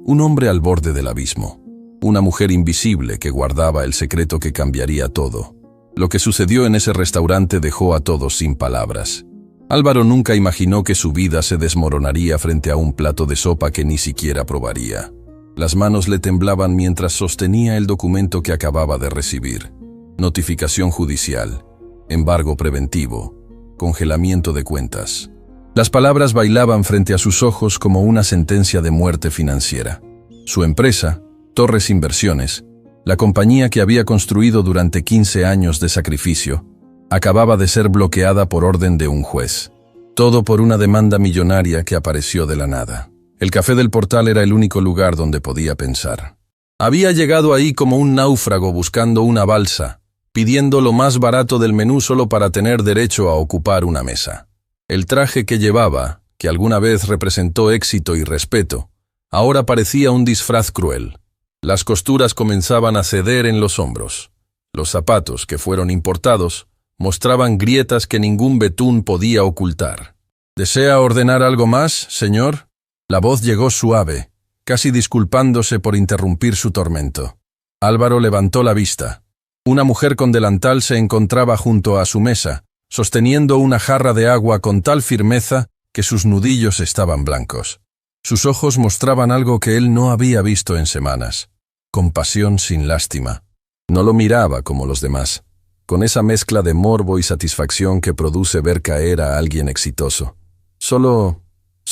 un hombre al borde del abismo, una mujer invisible que guardaba el secreto que cambiaría todo. Lo que sucedió en ese restaurante dejó a todos sin palabras. Álvaro nunca imaginó que su vida se desmoronaría frente a un plato de sopa que ni siquiera probaría. Las manos le temblaban mientras sostenía el documento que acababa de recibir. Notificación judicial, embargo preventivo, congelamiento de cuentas. Las palabras bailaban frente a sus ojos como una sentencia de muerte financiera. Su empresa, Torres Inversiones, la compañía que había construido durante 15 años de sacrificio, acababa de ser bloqueada por orden de un juez. Todo por una demanda millonaria que apareció de la nada. El café del Portal era el único lugar donde podía pensar. Había llegado ahí como un náufrago buscando una balsa, pidiendo lo más barato del menú solo para tener derecho a ocupar una mesa. El traje que llevaba, que alguna vez representó éxito y respeto, ahora parecía un disfraz cruel. Las costuras comenzaban a ceder en los hombros. Los zapatos, que fueron importados, mostraban grietas que ningún betún podía ocultar. ¿Desea ordenar algo más, señor? La voz llegó suave, casi disculpándose por interrumpir su tormento. Álvaro levantó la vista. Una mujer con delantal se encontraba junto a su mesa, sosteniendo una jarra de agua con tal firmeza que sus nudillos estaban blancos. Sus ojos mostraban algo que él no había visto en semanas. Compasión sin lástima. No lo miraba como los demás, con esa mezcla de morbo y satisfacción que produce ver caer a alguien exitoso. Solo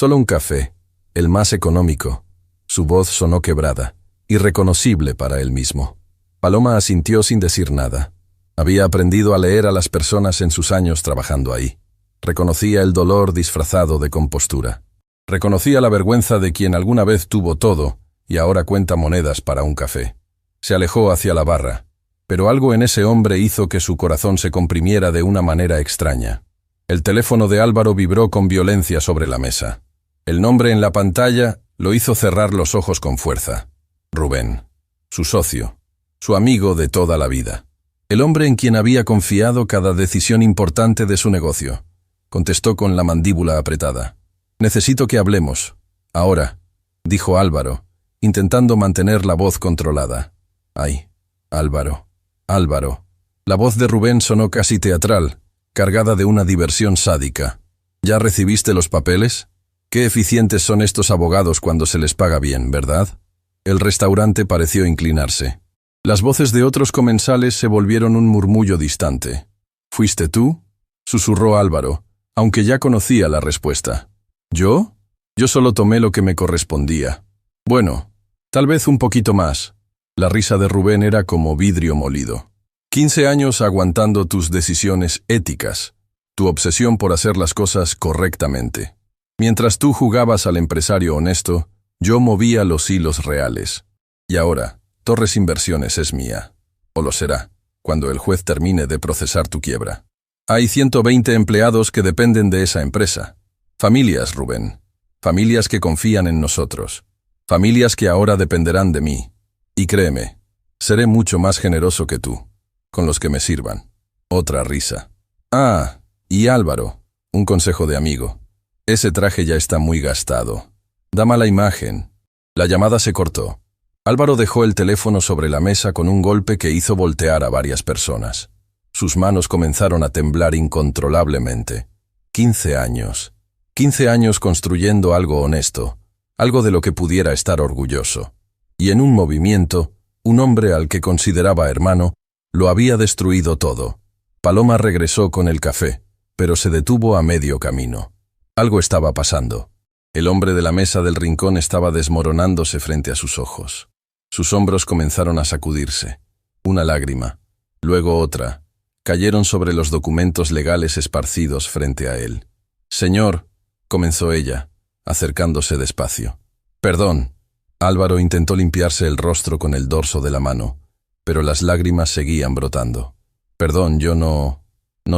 un café, el más económico. Su voz sonó quebrada, irreconocible para él mismo. Paloma asintió sin decir nada. Había aprendido a leer a las personas en sus años trabajando ahí. Reconocía el dolor disfrazado de compostura. Reconocía la vergüenza de quien alguna vez tuvo todo y ahora cuenta monedas para un café. Se alejó hacia la barra, pero algo en ese hombre hizo que su corazón se comprimiera de una manera extraña. El teléfono de Álvaro vibró con violencia sobre la mesa. El nombre en la pantalla lo hizo cerrar los ojos con fuerza. Rubén, su socio, su amigo de toda la vida. El hombre en quien había confiado cada decisión importante de su negocio. Contestó con la mandíbula apretada. «Necesito que hablemos. Ahora», dijo Álvaro, intentando mantener la voz controlada. «Ay, Álvaro, Álvaro». La voz de Rubén sonó casi teatral, cargada de una diversión sádica. «¿Ya recibiste los papeles? Qué eficientes son estos abogados cuando se les paga bien, ¿verdad?» El restaurante pareció inclinarse. Las voces de otros comensales se volvieron un murmullo distante. «¿Fuiste tú?», susurró Álvaro, aunque ya conocía la respuesta. «¿Yo? Yo solo tomé lo que me correspondía. Bueno, tal vez un poquito más». La risa de Rubén era como vidrio molido. 15 años aguantando tus decisiones éticas, tu obsesión por hacer las cosas correctamente. Mientras tú jugabas al empresario honesto, yo movía los hilos reales. Y ahora, Torres Inversiones es mía. O lo será, cuando el juez termine de procesar tu quiebra. Hay 120 empleados que dependen de esa empresa. Familias, Rubén. Familias que confían en nosotros. Familias que ahora dependerán de mí. Y créeme, seré mucho más generoso que tú, con los que me sirvan. Otra risa. Ah, y Álvaro, un consejo de amigo. Ese traje ya está muy gastado. Da mala imagen. La llamada se cortó. Álvaro dejó el teléfono sobre la mesa con un golpe que hizo voltear a varias personas. Sus manos comenzaron a temblar incontrolablemente. 15 años. 15 años construyendo algo honesto, algo de lo que pudiera estar orgulloso. Y en un movimiento, un hombre al que consideraba hermano, lo había destruido todo. Paloma regresó con el café, pero se detuvo a medio camino. Algo estaba pasando. El hombre de la mesa del rincón estaba desmoronándose frente a sus ojos. Sus hombros comenzaron a sacudirse. Una lágrima, luego otra, cayeron sobre los documentos legales esparcidos frente a él. «Señor», comenzó ella, acercándose despacio. «Perdón». Álvaro intentó limpiarse el rostro con el dorso de la mano, pero las lágrimas seguían brotando. «Perdón, yo no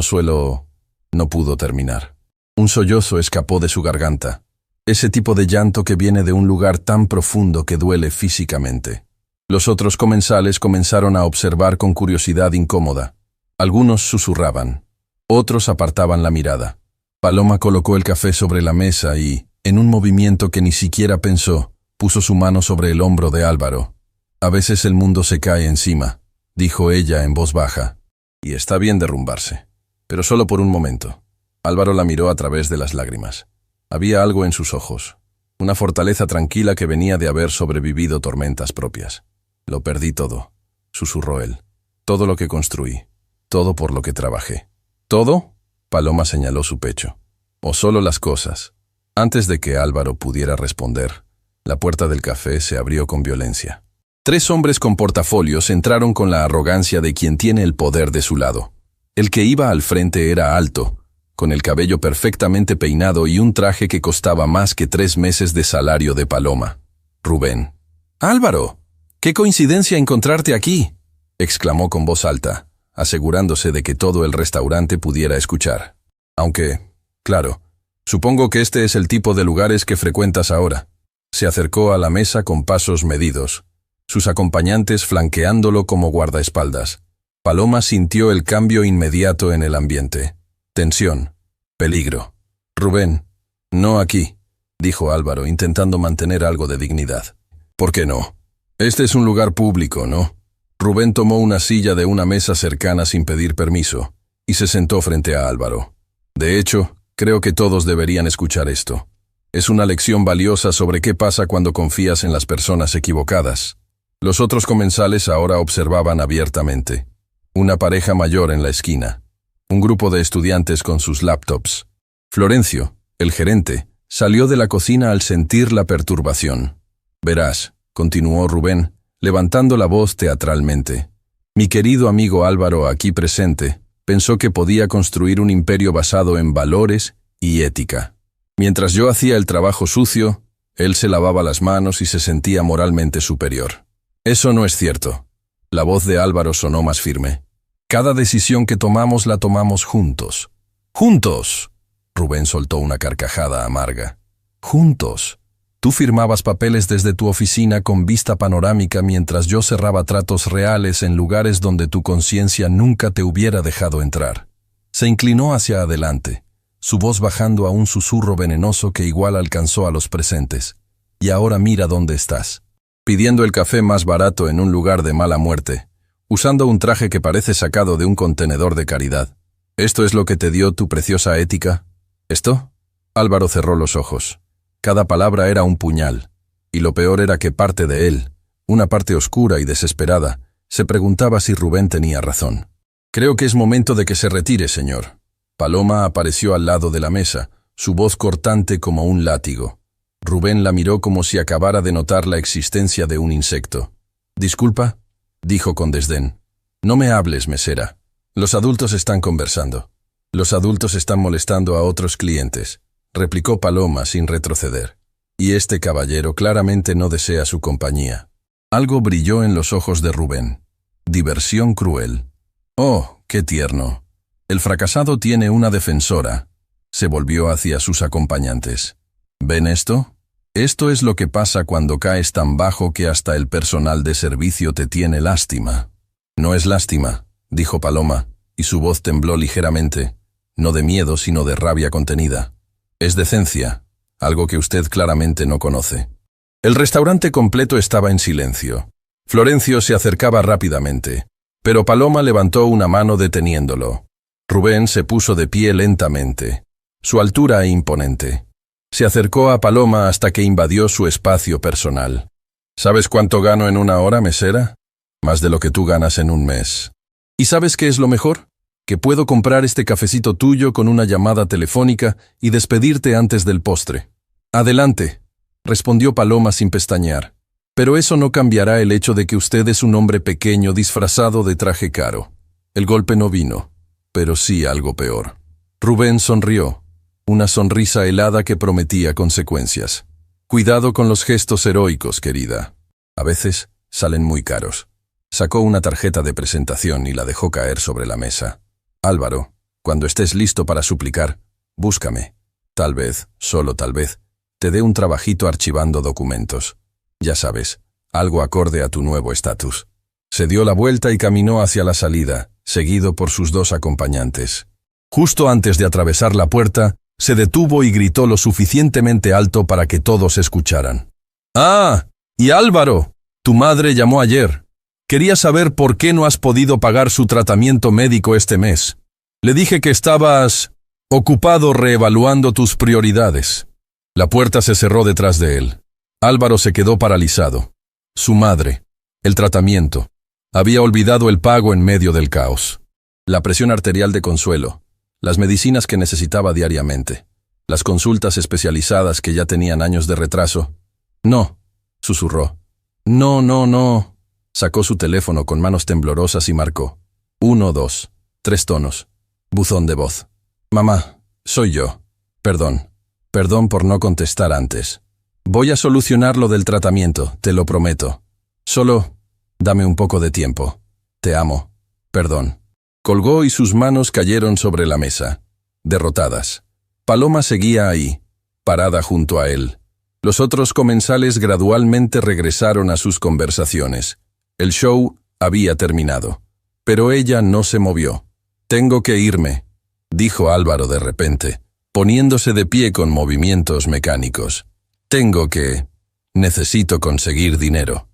suelo...». No pudo terminar. Un sollozo escapó de su garganta. Ese tipo de llanto que viene de un lugar tan profundo que duele físicamente. Los otros comensales comenzaron a observar con curiosidad incómoda. Algunos susurraban. Otros apartaban la mirada. Paloma colocó el café sobre la mesa y, en un movimiento que ni siquiera pensó, Puso su mano sobre el hombro de Álvaro. A veces el mundo se cae encima, dijo ella en voz baja. Y está bien derrumbarse, pero solo por un momento. Álvaro la miró a través de las lágrimas. Había algo en sus ojos, una fortaleza tranquila que venía de haber sobrevivido tormentas propias. Lo perdí todo, susurró él. Todo lo que construí, todo por lo que trabajé. ¿Todo? Paloma señaló su pecho. ¿O solo las cosas? Antes de que Álvaro pudiera responder, la puerta del café se abrió con violencia. 3 hombres con portafolios entraron con la arrogancia de quien tiene el poder de su lado. El que iba al frente era alto, con el cabello perfectamente peinado y un traje que costaba más que 3 meses de salario de Paloma. Rubén. «¡Álvaro! ¡Qué coincidencia encontrarte aquí!», exclamó con voz alta, asegurándose de que todo el restaurante pudiera escuchar. Aunque, claro, supongo que este es el tipo de lugares que frecuentas ahora. Se acercó a la mesa con pasos medidos, sus acompañantes flanqueándolo como guardaespaldas. Paloma sintió el cambio inmediato en el ambiente. Tensión. Peligro. «Rubén, no aquí», dijo Álvaro, intentando mantener algo de dignidad. «¿Por qué no? Este es un lugar público, ¿no?». Rubén tomó una silla de una mesa cercana sin pedir permiso y se sentó frente a Álvaro. «De hecho, creo que todos deberían escuchar esto. Es una lección valiosa sobre qué pasa cuando confías en las personas equivocadas». Los otros comensales ahora observaban abiertamente. Una pareja mayor en la esquina. Un grupo de estudiantes con sus laptops. Florencio, el gerente, salió de la cocina al sentir la perturbación. «Verás», continuó Rubén, levantando la voz teatralmente. «Mi querido amigo Álvaro, aquí presente, pensó que podía construir un imperio basado en valores y ética. Mientras yo hacía el trabajo sucio, él se lavaba las manos y se sentía moralmente superior. Eso no es cierto». La voz de Álvaro sonó más firme. «Cada decisión que tomamos la tomamos juntos». «¡Juntos!», Rubén soltó una carcajada amarga. «Juntos. Tú firmabas papeles desde tu oficina con vista panorámica mientras yo cerraba tratos reales en lugares donde tu conciencia nunca te hubiera dejado entrar». Se inclinó hacia adelante, su voz bajando a un susurro venenoso que igual alcanzó a los presentes. «Y ahora mira dónde estás. Pidiendo el café más barato en un lugar de mala muerte, usando un traje que parece sacado de un contenedor de caridad. ¿Esto es lo que te dio tu preciosa ética? ¿Esto?». Álvaro cerró los ojos. Cada palabra era un puñal, y lo peor era que parte de él, una parte oscura y desesperada, se preguntaba si Rubén tenía razón. «Creo que es momento de que se retire, señor». Paloma apareció al lado de la mesa, su voz cortante como un látigo. Rubén la miró como si acabara de notar la existencia de un insecto. «Disculpa», dijo con desdén. «No me hables, mesera. Los adultos están conversando». «Los adultos están molestando a otros clientes», replicó Paloma sin retroceder. «Y este caballero claramente no desea su compañía». Algo brilló en los ojos de Rubén. Diversión cruel. «Oh, qué tierno. El fracasado tiene una defensora». Se volvió hacia sus acompañantes. «¿Ven esto? Esto es lo que pasa cuando caes tan bajo que hasta el personal de servicio te tiene lástima». «No es lástima», dijo Paloma, y su voz tembló ligeramente, no de miedo sino de rabia contenida. «Es decencia, algo que usted claramente no conoce». El restaurante completo estaba en silencio. Florencio se acercaba rápidamente, pero Paloma levantó una mano deteniéndolo. Rubén se puso de pie lentamente, su altura imponente. Se acercó a Paloma hasta que invadió su espacio personal. «¿Sabes cuánto gano en una hora, mesera? Más de lo que tú ganas en un mes. ¿Y sabes qué es lo mejor? Que puedo comprar este cafecito tuyo con una llamada telefónica y despedirte antes del postre». «Adelante», respondió Paloma sin pestañear. «Pero eso no cambiará el hecho de que usted es un hombre pequeño disfrazado de traje caro». El golpe no vino, pero sí algo peor. Rubén sonrió. Una sonrisa helada que prometía consecuencias. «Cuidado con los gestos heroicos, querida. A veces salen muy caros». Sacó una tarjeta de presentación y la dejó caer sobre la mesa. «Álvaro, cuando estés listo para suplicar, búscame. Tal vez, solo tal vez, te dé un trabajito archivando documentos. Ya sabes, algo acorde a tu nuevo estatus». Se dio la vuelta y caminó hacia la salida, seguido por sus 2 acompañantes. Justo antes de atravesar la puerta, se detuvo y gritó lo suficientemente alto para que todos escucharan. Ah, y Álvaro, tu madre llamó ayer. Quería saber por qué no has podido pagar su tratamiento médico este mes. Le dije que estabas ocupado reevaluando tus prioridades. La puerta se cerró detrás de él. Álvaro se quedó paralizado. Su madre, el tratamiento. Había olvidado el pago en medio del caos. La presión arterial de Consuelo, las medicinas que necesitaba diariamente, las consultas especializadas que ya tenían años de retraso. No, susurró. No, no, no. Sacó su teléfono con manos temblorosas y marcó. 1, 2, 3 tonos. Buzón de voz. Mamá, soy yo. Perdón. Perdón por no contestar antes. Voy a solucionar lo del tratamiento, te lo prometo. Solo, dame un poco de tiempo. Te amo. Perdón. Colgó y sus manos cayeron sobre la mesa, derrotadas. Paloma seguía ahí, parada junto a él. Los otros comensales gradualmente regresaron a sus conversaciones. El show había terminado, pero ella no se movió. Tengo que irme, dijo Álvaro de repente, poniéndose de pie con movimientos mecánicos. Necesito conseguir dinero.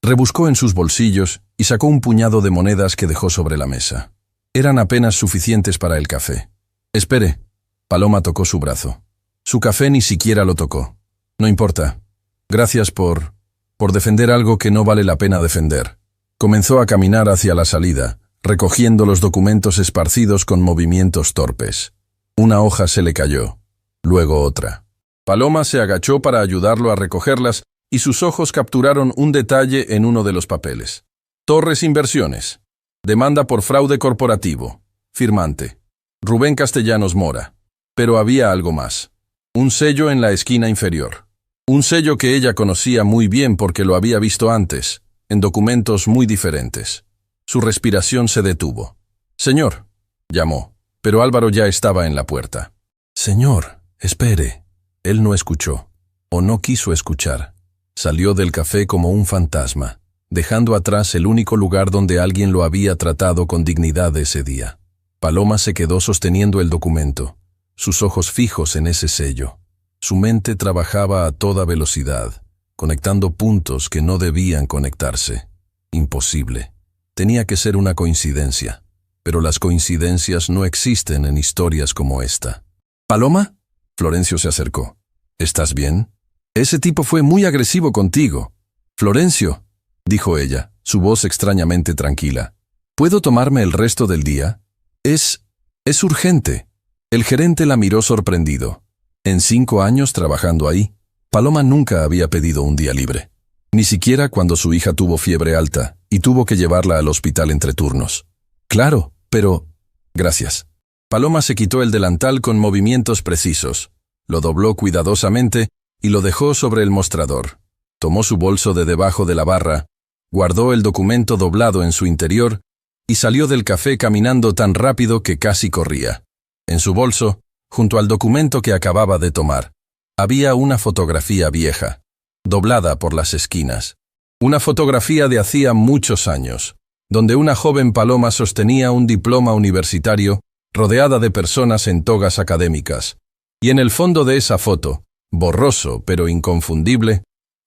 Rebuscó en sus bolsillos y sacó un puñado de monedas que dejó sobre la mesa. Eran apenas suficientes para el café. Espere. Paloma tocó su brazo. Su café ni siquiera lo tocó. No importa. Gracias por defender algo que no vale la pena defender. Comenzó a caminar hacia la salida, recogiendo los documentos esparcidos con movimientos torpes. Una hoja se le cayó, luego otra. Paloma se agachó para ayudarlo a recogerlas y sus ojos capturaron un detalle en uno de los papeles. Torres Inversiones. Demanda por fraude corporativo. Firmante. Rubén Castellanos Mora. Pero había algo más. Un sello en la esquina inferior. Un sello que ella conocía muy bien porque lo había visto antes, en documentos muy diferentes. Su respiración se detuvo. «Señor», llamó, pero Álvaro ya estaba en la puerta. «Señor, espere». Él no escuchó, o no quiso escuchar. Salió del café como un fantasma, dejando atrás el único lugar donde alguien lo había tratado con dignidad ese día. Paloma se quedó sosteniendo el documento, sus ojos fijos en ese sello. Su mente trabajaba a toda velocidad, conectando puntos que no debían conectarse. Imposible. Tenía que ser una coincidencia, pero las coincidencias no existen en historias como esta. «¿Paloma?» Florencio se acercó. «¿Estás bien? Ese tipo fue muy agresivo contigo». «Florencio», dijo ella, su voz extrañamente tranquila. «¿Puedo tomarme el resto del día? Es urgente». El gerente la miró sorprendido. En 5 años trabajando ahí, Paloma nunca había pedido un día libre. Ni siquiera cuando su hija tuvo fiebre alta y tuvo que llevarla al hospital entre turnos. «Claro, pero...» «Gracias». Paloma se quitó el delantal con movimientos precisos, lo dobló cuidadosamente y lo dejó sobre el mostrador. Tomó su bolso de debajo de la barra, guardó el documento doblado en su interior y salió del café caminando tan rápido que casi corría. En su bolso, junto al documento que acababa de tomar, había una fotografía vieja, doblada por las esquinas. Una fotografía de hacía muchos años, donde una joven Paloma sostenía un diploma universitario rodeada de personas en togas académicas. Y en el fondo de esa foto, borroso pero inconfundible,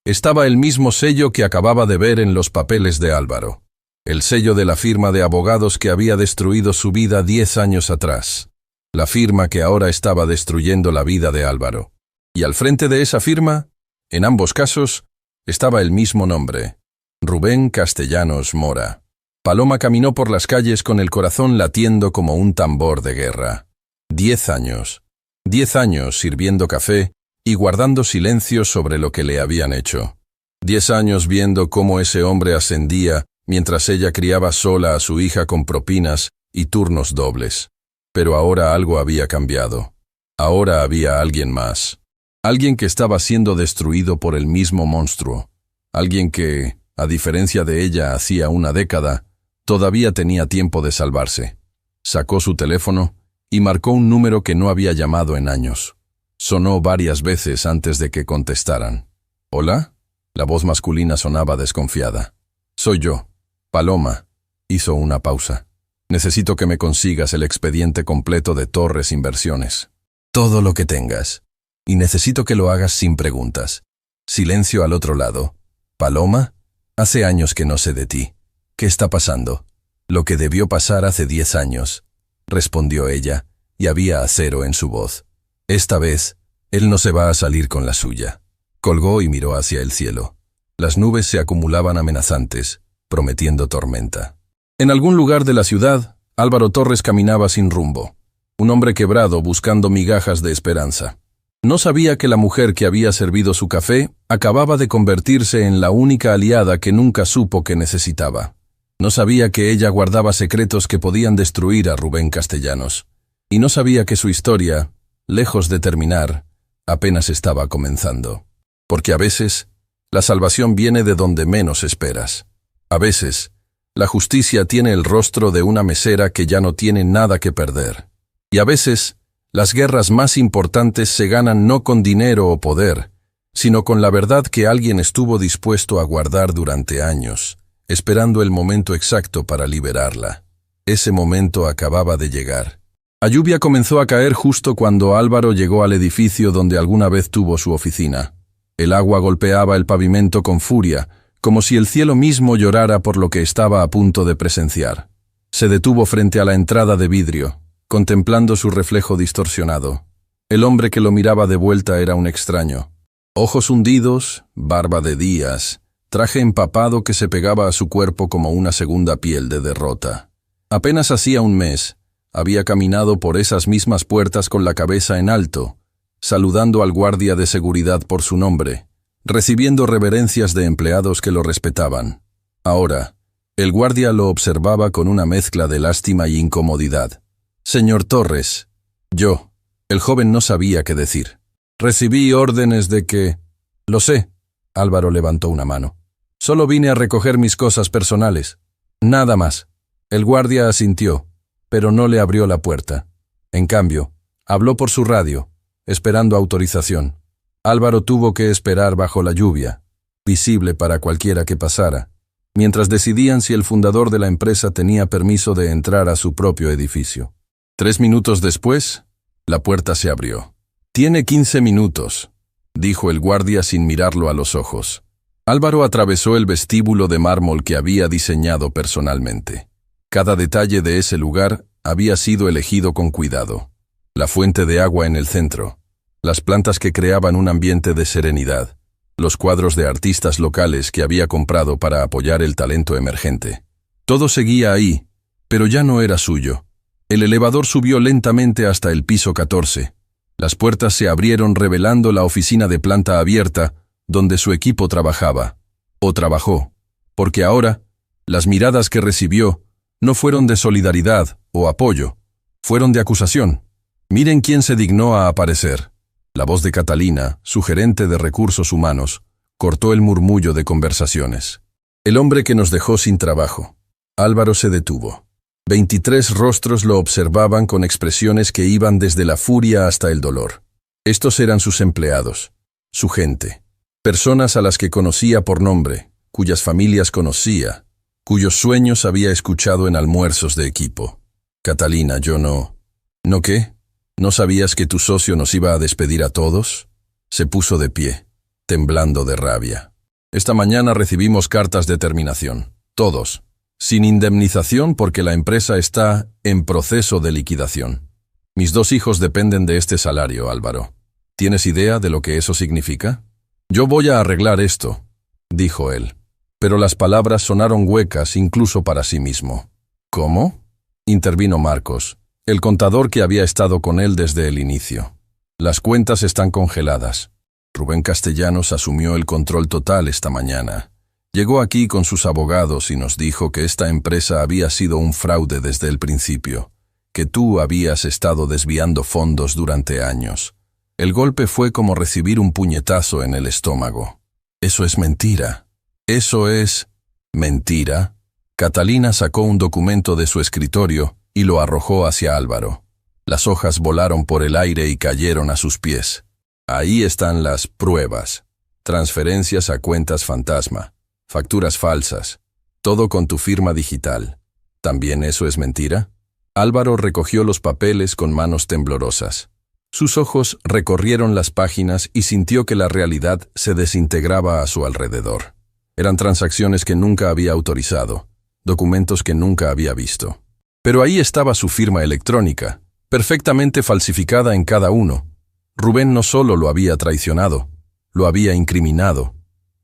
estaba el mismo sello que acababa de ver en los papeles de Álvaro. El sello de la firma de abogados que había destruido su vida 10 años atrás. La firma que ahora estaba destruyendo la vida de Álvaro. Y al frente de esa firma, en ambos casos, estaba el mismo nombre: Rubén Castellanos Mora. Paloma caminó por las calles con el corazón latiendo como un tambor de guerra. 10 años. 10 años sirviendo café y guardando silencio sobre lo que le habían hecho. 10 años viendo cómo ese hombre ascendía mientras ella criaba sola a su hija con propinas y turnos dobles. Pero ahora algo había cambiado. Ahora había alguien más. Alguien que estaba siendo destruido por el mismo monstruo. Alguien que, a diferencia de ella hacía una década, todavía tenía tiempo de salvarse. Sacó su teléfono y marcó un número que no había llamado en años. Sonó varias veces antes de que contestaran. ¿Hola? La voz masculina sonaba desconfiada. «Soy yo. Paloma». Hizo una pausa. «Necesito que me consigas el expediente completo de Torres Inversiones. Todo lo que tengas. Y necesito que lo hagas sin preguntas. Silencio al otro lado. «Paloma, hace años que no sé de ti. ¿Qué está pasando?» «Lo que debió pasar hace 10 años», respondió ella, y había acero en su voz. «Esta vez, él no se va a salir con la suya». Colgó y miró hacia el cielo. Las nubes se acumulaban amenazantes, prometiendo tormenta. En algún lugar de la ciudad, Álvaro Torres caminaba sin rumbo, un hombre quebrado buscando migajas de esperanza. No sabía que la mujer que había servido su café acababa de convertirse en la única aliada que nunca supo que necesitaba. No sabía que ella guardaba secretos que podían destruir a Rubén Castellanos. Y no sabía que su historia, lejos de terminar, apenas estaba comenzando. Porque a veces, la salvación viene de donde menos esperas. A veces, la justicia tiene el rostro de una mesera que ya no tiene nada que perder. Y a veces, las guerras más importantes se ganan no con dinero o poder, sino con la verdad que alguien estuvo dispuesto a guardar durante años, esperando el momento exacto para liberarla. Ese momento acababa de llegar. La lluvia comenzó a caer justo cuando Álvaro llegó al edificio donde alguna vez tuvo su oficina. El agua golpeaba el pavimento con furia, como si el cielo mismo llorara por lo que estaba a punto de presenciar. Se detuvo frente a la entrada de vidrio, contemplando su reflejo distorsionado. El hombre que lo miraba de vuelta era un extraño. Ojos hundidos, barba de días, traje empapado que se pegaba a su cuerpo como una segunda piel de derrota. Apenas hacía un mes, había caminado por esas mismas puertas con la cabeza en alto, saludando al guardia de seguridad por su nombre, recibiendo reverencias de empleados que lo respetaban. Ahora, el guardia lo observaba con una mezcla de lástima y incomodidad. «Señor Torres». «Yo». El joven no sabía qué decir. «Recibí órdenes de que...» «Lo sé». Álvaro levantó una mano. «Solo vine a recoger mis cosas personales. Nada más». El guardia asintió, pero no le abrió la puerta. En cambio, habló por su radio, esperando autorización. Álvaro tuvo que esperar bajo la lluvia, visible para cualquiera que pasara, mientras decidían si el fundador de la empresa tenía permiso de entrar a su propio edificio. 3 minutos después, la puerta se abrió. «Tiene 15 minutos», dijo el guardia sin mirarlo a los ojos. Álvaro atravesó el vestíbulo de mármol que había diseñado personalmente. Cada detalle de ese lugar había sido elegido con cuidado. La fuente de agua en el centro, las plantas que creaban un ambiente de serenidad, los cuadros de artistas locales que había comprado para apoyar el talento emergente. Todo seguía ahí, pero ya no era suyo. El elevador subió lentamente hasta el piso 14. Las puertas se abrieron revelando la oficina de planta abierta, donde su equipo trabajaba. O trabajó, porque ahora, las miradas que recibió no fueron de solidaridad o apoyo, fueron de acusación. Miren quién se dignó a aparecer. La voz de Catalina, su gerente de recursos humanos, cortó el murmullo de conversaciones. El hombre que nos dejó sin trabajo. Álvaro se detuvo. 23 rostros lo observaban con expresiones que iban desde la furia hasta el dolor. Estos eran sus empleados, su gente, personas a las que conocía por nombre, cuyas familias conocía, cuyos sueños había escuchado en almuerzos de equipo. «Catalina, yo no... ¿No qué? ¿No sabías que tu socio nos iba a despedir a todos?» Se puso de pie, temblando de rabia. «Esta mañana recibimos cartas de terminación, todos, sin indemnización porque la empresa está en proceso de liquidación. Mis 2 hijos dependen de este salario, Álvaro. ¿Tienes idea de lo que eso significa?» «Yo voy a arreglar esto», dijo él. Pero las palabras sonaron huecas incluso para sí mismo. «¿Cómo?», intervino Marcos, el contador que había estado con él desde el inicio. «Las cuentas están congeladas. Rubén Castellanos asumió el control total esta mañana. Llegó aquí con sus abogados y nos dijo que esta empresa había sido un fraude desde el principio, que tú habías estado desviando fondos durante años. El golpe fue como recibir un puñetazo en el estómago. Eso es mentira. Eso es mentira». Catalina sacó un documento de su escritorio y lo arrojó hacia Álvaro. Las hojas volaron por el aire y cayeron a sus pies. «Ahí están las pruebas. Transferencias a cuentas fantasma, facturas falsas, todo con tu firma digital. ¿También eso es mentira?» Álvaro recogió los papeles con manos temblorosas. Sus ojos recorrieron las páginas y sintió que la realidad se desintegraba a su alrededor. Eran transacciones que nunca había autorizado, documentos que nunca había visto. Pero ahí estaba su firma electrónica, perfectamente falsificada en cada uno. Rubén no solo lo había traicionado, lo había incriminado.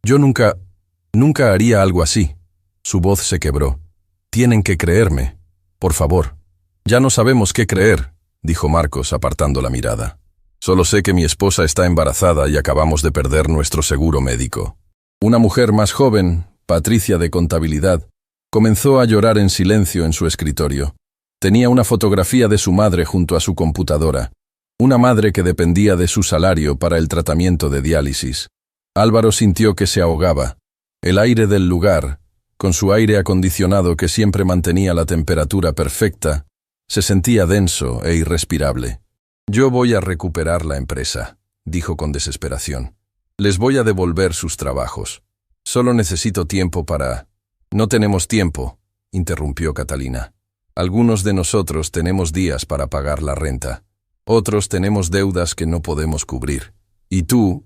Yo nunca haría algo así. Su voz se quebró. Tienen que creerme. Por favor. Ya no sabemos qué creer, dijo Marcos apartando la mirada. Solo sé que mi esposa está embarazada y acabamos de perder nuestro seguro médico. Una mujer más joven, Patricia de Contabilidad, comenzó a llorar en silencio en su escritorio. Tenía una fotografía de su madre junto a su computadora. Una madre que dependía de su salario para el tratamiento de diálisis. Álvaro sintió que se ahogaba. El aire del lugar, con su aire acondicionado que siempre mantenía la temperatura perfecta, se sentía denso e irrespirable. «Yo voy a recuperar la empresa», dijo con desesperación. «Les voy a devolver sus trabajos. Solo necesito tiempo para...» «No tenemos tiempo», interrumpió Catalina. «Algunos de nosotros tenemos días para pagar la renta. Otros tenemos deudas que no podemos cubrir. Y tú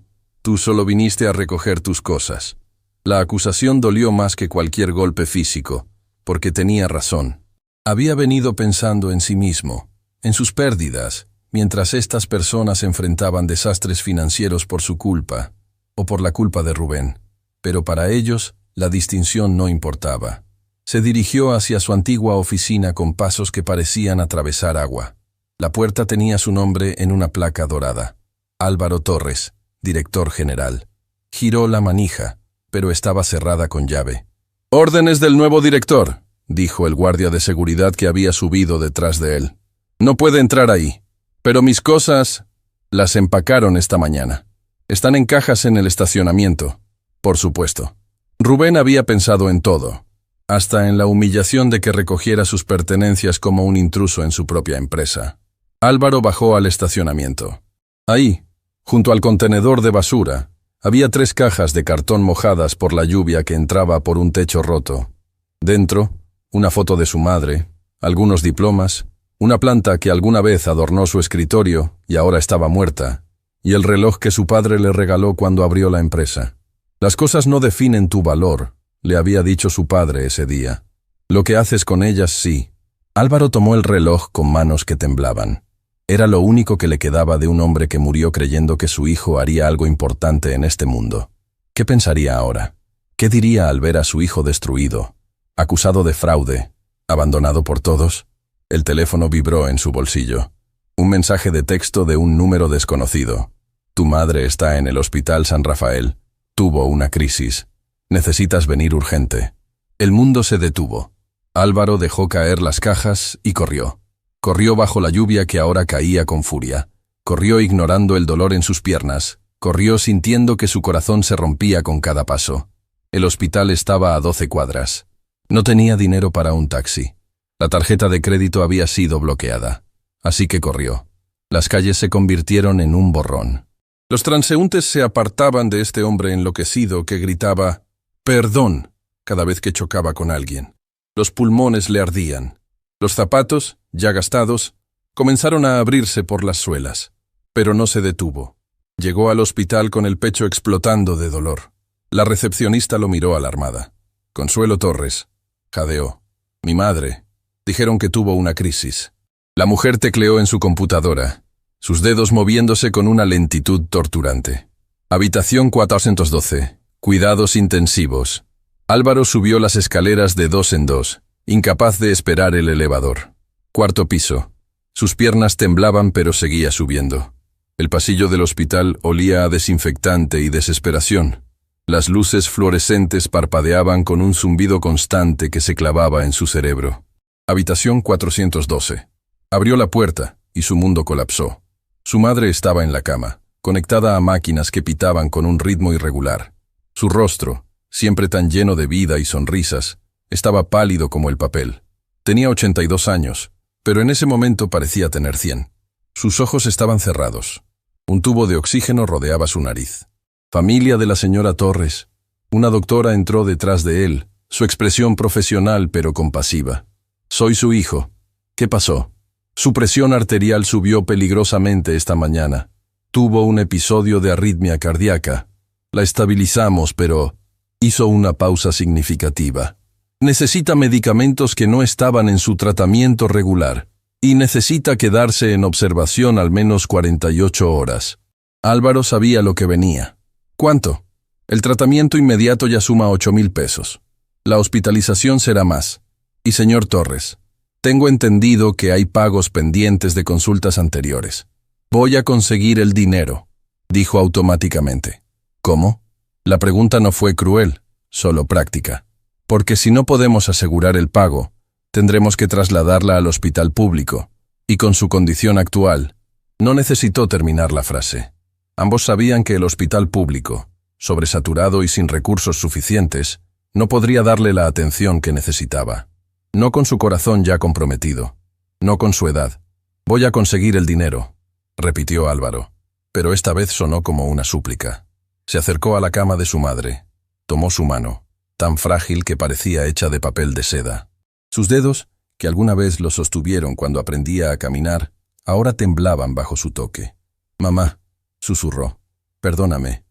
solo viniste a recoger tus cosas». La acusación dolió más que cualquier golpe físico, porque tenía razón. Había venido pensando en sí mismo, en sus pérdidas, mientras estas personas enfrentaban desastres financieros por su culpa, o por la culpa de Rubén. Pero para ellos, la distinción no importaba. Se dirigió hacia su antigua oficina con pasos que parecían atravesar agua. La puerta tenía su nombre en una placa dorada. Álvaro Torres, director general. Giró la manija, pero estaba cerrada con llave. «Órdenes del nuevo director», dijo el guardia de seguridad que había subido detrás de él. «No puede entrar ahí. Pero mis cosas las empacaron esta mañana. Están en cajas en el estacionamiento, por supuesto». Rubén había pensado en todo, hasta en la humillación de que recogiera sus pertenencias como un intruso en su propia empresa. Álvaro bajó al estacionamiento. Ahí, junto al contenedor de basura, había 3 cajas de cartón mojadas por la lluvia que entraba por un techo roto. Dentro, una foto de su madre, algunos diplomas, una planta que alguna vez adornó su escritorio y ahora estaba muerta, y el reloj que su padre le regaló cuando abrió la empresa. «Las cosas no definen tu valor», le había dicho su padre ese día. «Lo que haces con ellas sí». Álvaro tomó el reloj con manos que temblaban. Era lo único que le quedaba de un hombre que murió creyendo que su hijo haría algo importante en este mundo. ¿Qué pensaría ahora? ¿Qué diría al ver a su hijo destruido, acusado de fraude, abandonado por todos? El teléfono vibró en su bolsillo. Un mensaje de texto de un número desconocido. «Tu madre está en el Hospital San Rafael. Tuvo una crisis. Necesitas venir urgente». El mundo se detuvo. Álvaro dejó caer las cajas y corrió. Corrió bajo la lluvia que ahora caía con furia. Corrió ignorando el dolor en sus piernas. Corrió sintiendo que su corazón se rompía con cada paso. El hospital estaba a 12 cuadras. No tenía dinero para un taxi. La tarjeta de crédito había sido bloqueada. Así que corrió. Las calles se convirtieron en un borrón. Los transeúntes se apartaban de este hombre enloquecido que gritaba «perdón» cada vez que chocaba con alguien. Los pulmones le ardían. Los zapatos, ya gastados, comenzaron a abrirse por las suelas. Pero no se detuvo. Llegó al hospital con el pecho explotando de dolor. La recepcionista lo miró alarmada. «Consuelo Torres», jadeó. «Mi madre». Dijeron que tuvo una crisis. La mujer tecleó en su computadora, sus dedos moviéndose con una lentitud torturante. Habitación 412. Cuidados intensivos. Álvaro subió las escaleras de 2 en 2, incapaz de esperar el elevador. 4º piso. Sus piernas temblaban pero seguía subiendo. El pasillo del hospital olía a desinfectante y desesperación. Las luces fluorescentes parpadeaban con un zumbido constante que se clavaba en su cerebro. Habitación 412. Abrió la puerta y su mundo colapsó. Su madre estaba en la cama, conectada a máquinas que pitaban con un ritmo irregular. Su rostro, siempre tan lleno de vida y sonrisas, estaba pálido como el papel. Tenía 82 años, pero en ese momento parecía tener 100. Sus ojos estaban cerrados. Un tubo de oxígeno rodeaba su nariz. «Familia de la señora Torres». Una doctora entró detrás de él, su expresión profesional pero compasiva. «Soy su hijo. ¿Qué pasó?» Su presión arterial subió peligrosamente esta mañana. Tuvo un episodio de arritmia cardíaca. La estabilizamos, pero hizo una pausa significativa. Necesita medicamentos que no estaban en su tratamiento regular y necesita quedarse en observación al menos 48 horas. Álvaro sabía lo que venía. ¿Cuánto? El tratamiento inmediato ya suma 8,000 pesos. La hospitalización será más. Y señor Torres, tengo entendido que hay pagos pendientes de consultas anteriores. Voy a conseguir el dinero, dijo automáticamente. ¿Cómo? La pregunta no fue cruel, solo práctica. Porque si no podemos asegurar el pago, tendremos que trasladarla al hospital público, y con su condición actual, no necesitó terminar la frase. Ambos sabían que el hospital público, sobresaturado y sin recursos suficientes, no podría darle la atención que necesitaba. No con su corazón ya comprometido, no con su edad. Voy a conseguir el dinero, repitió Álvaro, pero esta vez sonó como una súplica. Se acercó a la cama de su madre, tomó su mano, tan frágil que parecía hecha de papel de seda. Sus dedos, que alguna vez lo sostuvieron cuando aprendía a caminar, ahora temblaban bajo su toque. «Mamá», susurró, «perdóname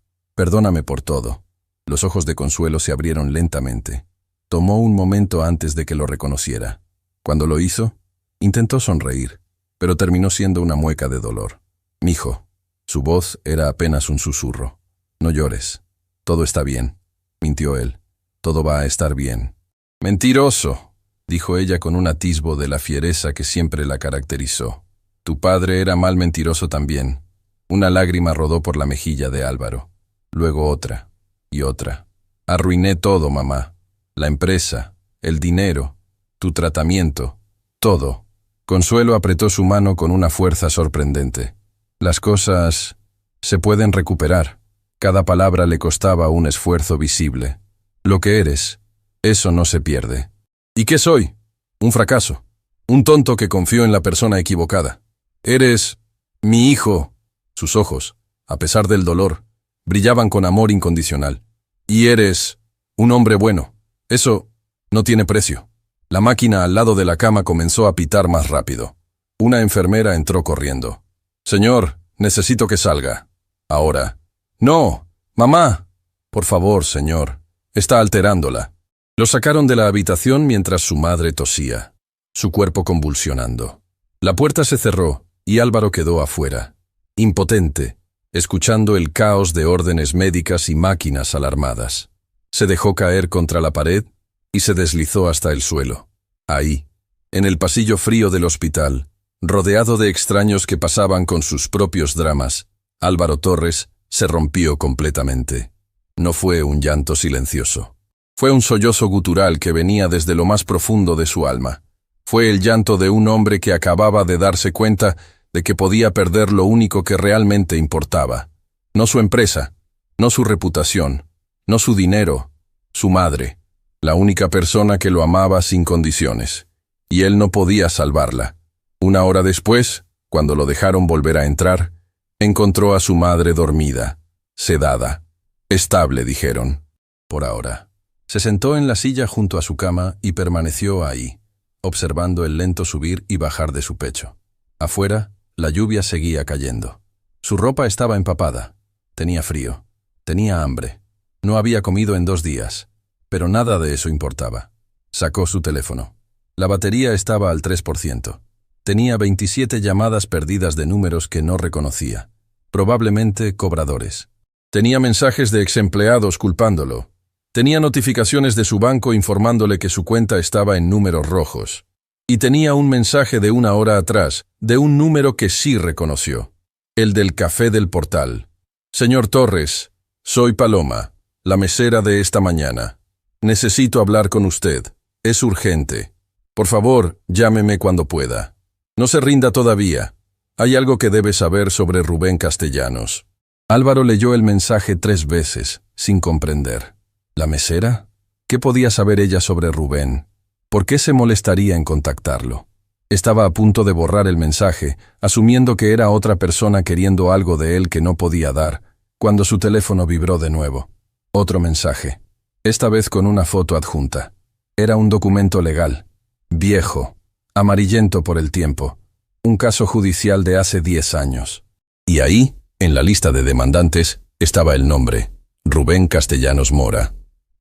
por todo». Los ojos de Consuelo se abrieron lentamente. Tomó un momento antes de que lo reconociera. Cuando lo hizo, intentó sonreír, pero terminó siendo una mueca de dolor. «Mijo». Su voz era apenas un susurro. «No llores. Todo está bien», mintió él. «Todo va a estar bien». «Mentiroso», dijo ella con un atisbo de la fiereza que siempre la caracterizó. «Tu padre era mal mentiroso también». Una lágrima rodó por la mejilla de Álvaro. Luego otra y otra. «Arruiné todo, mamá. La empresa, el dinero, tu tratamiento, todo». Consuelo apretó su mano con una fuerza sorprendente. «Las cosas se pueden recuperar». Cada palabra le costaba un esfuerzo visible. «Lo que eres, eso no se pierde». «¿Y qué soy? Un fracaso. Un tonto que confió en la persona equivocada. Eres mi hijo». Sus ojos, a pesar del dolor, brillaban con amor incondicional. «Y eres un hombre bueno. Eso no tiene precio». La máquina al lado de la cama comenzó a pitar más rápido. Una enfermera entró corriendo. «Señor, necesito que salga. Ahora». «No, mamá». «Por favor, señor. Está alterándola». Lo sacaron de la habitación mientras su madre tosía, su cuerpo convulsionando. La puerta se cerró y Álvaro quedó afuera, impotente, escuchando el caos de órdenes médicas y máquinas alarmadas. Se dejó caer contra la pared y se deslizó hasta el suelo. Ahí, en el pasillo frío del hospital, rodeado de extraños que pasaban con sus propios dramas, Álvaro Torres se rompió completamente. No fue un llanto silencioso. Fue un sollozo gutural que venía desde lo más profundo de su alma. Fue el llanto de un hombre que acababa de darse cuenta de que podía perder lo único que realmente importaba. No su empresa, no su reputación, no su dinero, su madre, la única persona que lo amaba sin condiciones. Y él no podía salvarla. Una hora después, cuando lo dejaron volver a entrar, encontró a su madre dormida, sedada. Estable, dijeron. Por ahora. Se sentó en la silla junto a su cama y permaneció ahí, observando el lento subir y bajar de su pecho. Afuera, la lluvia seguía cayendo. Su ropa estaba empapada. Tenía frío. Tenía hambre. No había comido en 2 días, pero nada de eso importaba. Sacó su teléfono. La batería estaba al 3%. Tenía 27 llamadas perdidas de números que no reconocía. Probablemente cobradores. Tenía mensajes de exempleados culpándolo. Tenía notificaciones de su banco informándole que su cuenta estaba en números rojos. Y tenía un mensaje de 1 hora atrás, de un número que sí reconoció. El del café del portal. «Señor Torres, soy Paloma, la mesera de esta mañana. Necesito hablar con usted. Es urgente. Por favor, llámeme cuando pueda. No se rinda todavía. Hay algo que debe saber sobre Rubén Castellanos». Álvaro leyó el mensaje 3 veces, sin comprender. ¿La mesera? ¿Qué podía saber ella sobre Rubén? ¿Por qué se molestaría en contactarlo? Estaba a punto de borrar el mensaje, asumiendo que era otra persona queriendo algo de él que no podía dar, cuando su teléfono vibró de nuevo. Otro mensaje, esta vez con una foto adjunta. Era un documento legal, viejo, amarillento por el tiempo, Un caso judicial de hace 10 años. Y ahí, en la lista de demandantes, estaba el nombre, Rubén Castellanos Mora.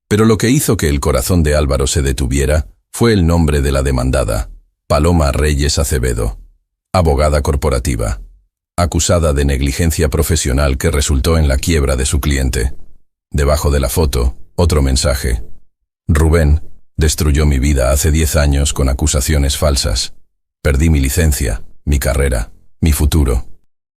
Pero lo que hizo que el corazón de Álvaro se detuviera fue el nombre de la demandada, Paloma Reyes Acevedo, abogada corporativa, acusada de negligencia profesional que resultó en la quiebra de su cliente. Debajo de la foto, otro mensaje. Rubén destruyó mi vida hace 10 años con acusaciones falsas. Perdí mi licencia, mi carrera, mi futuro.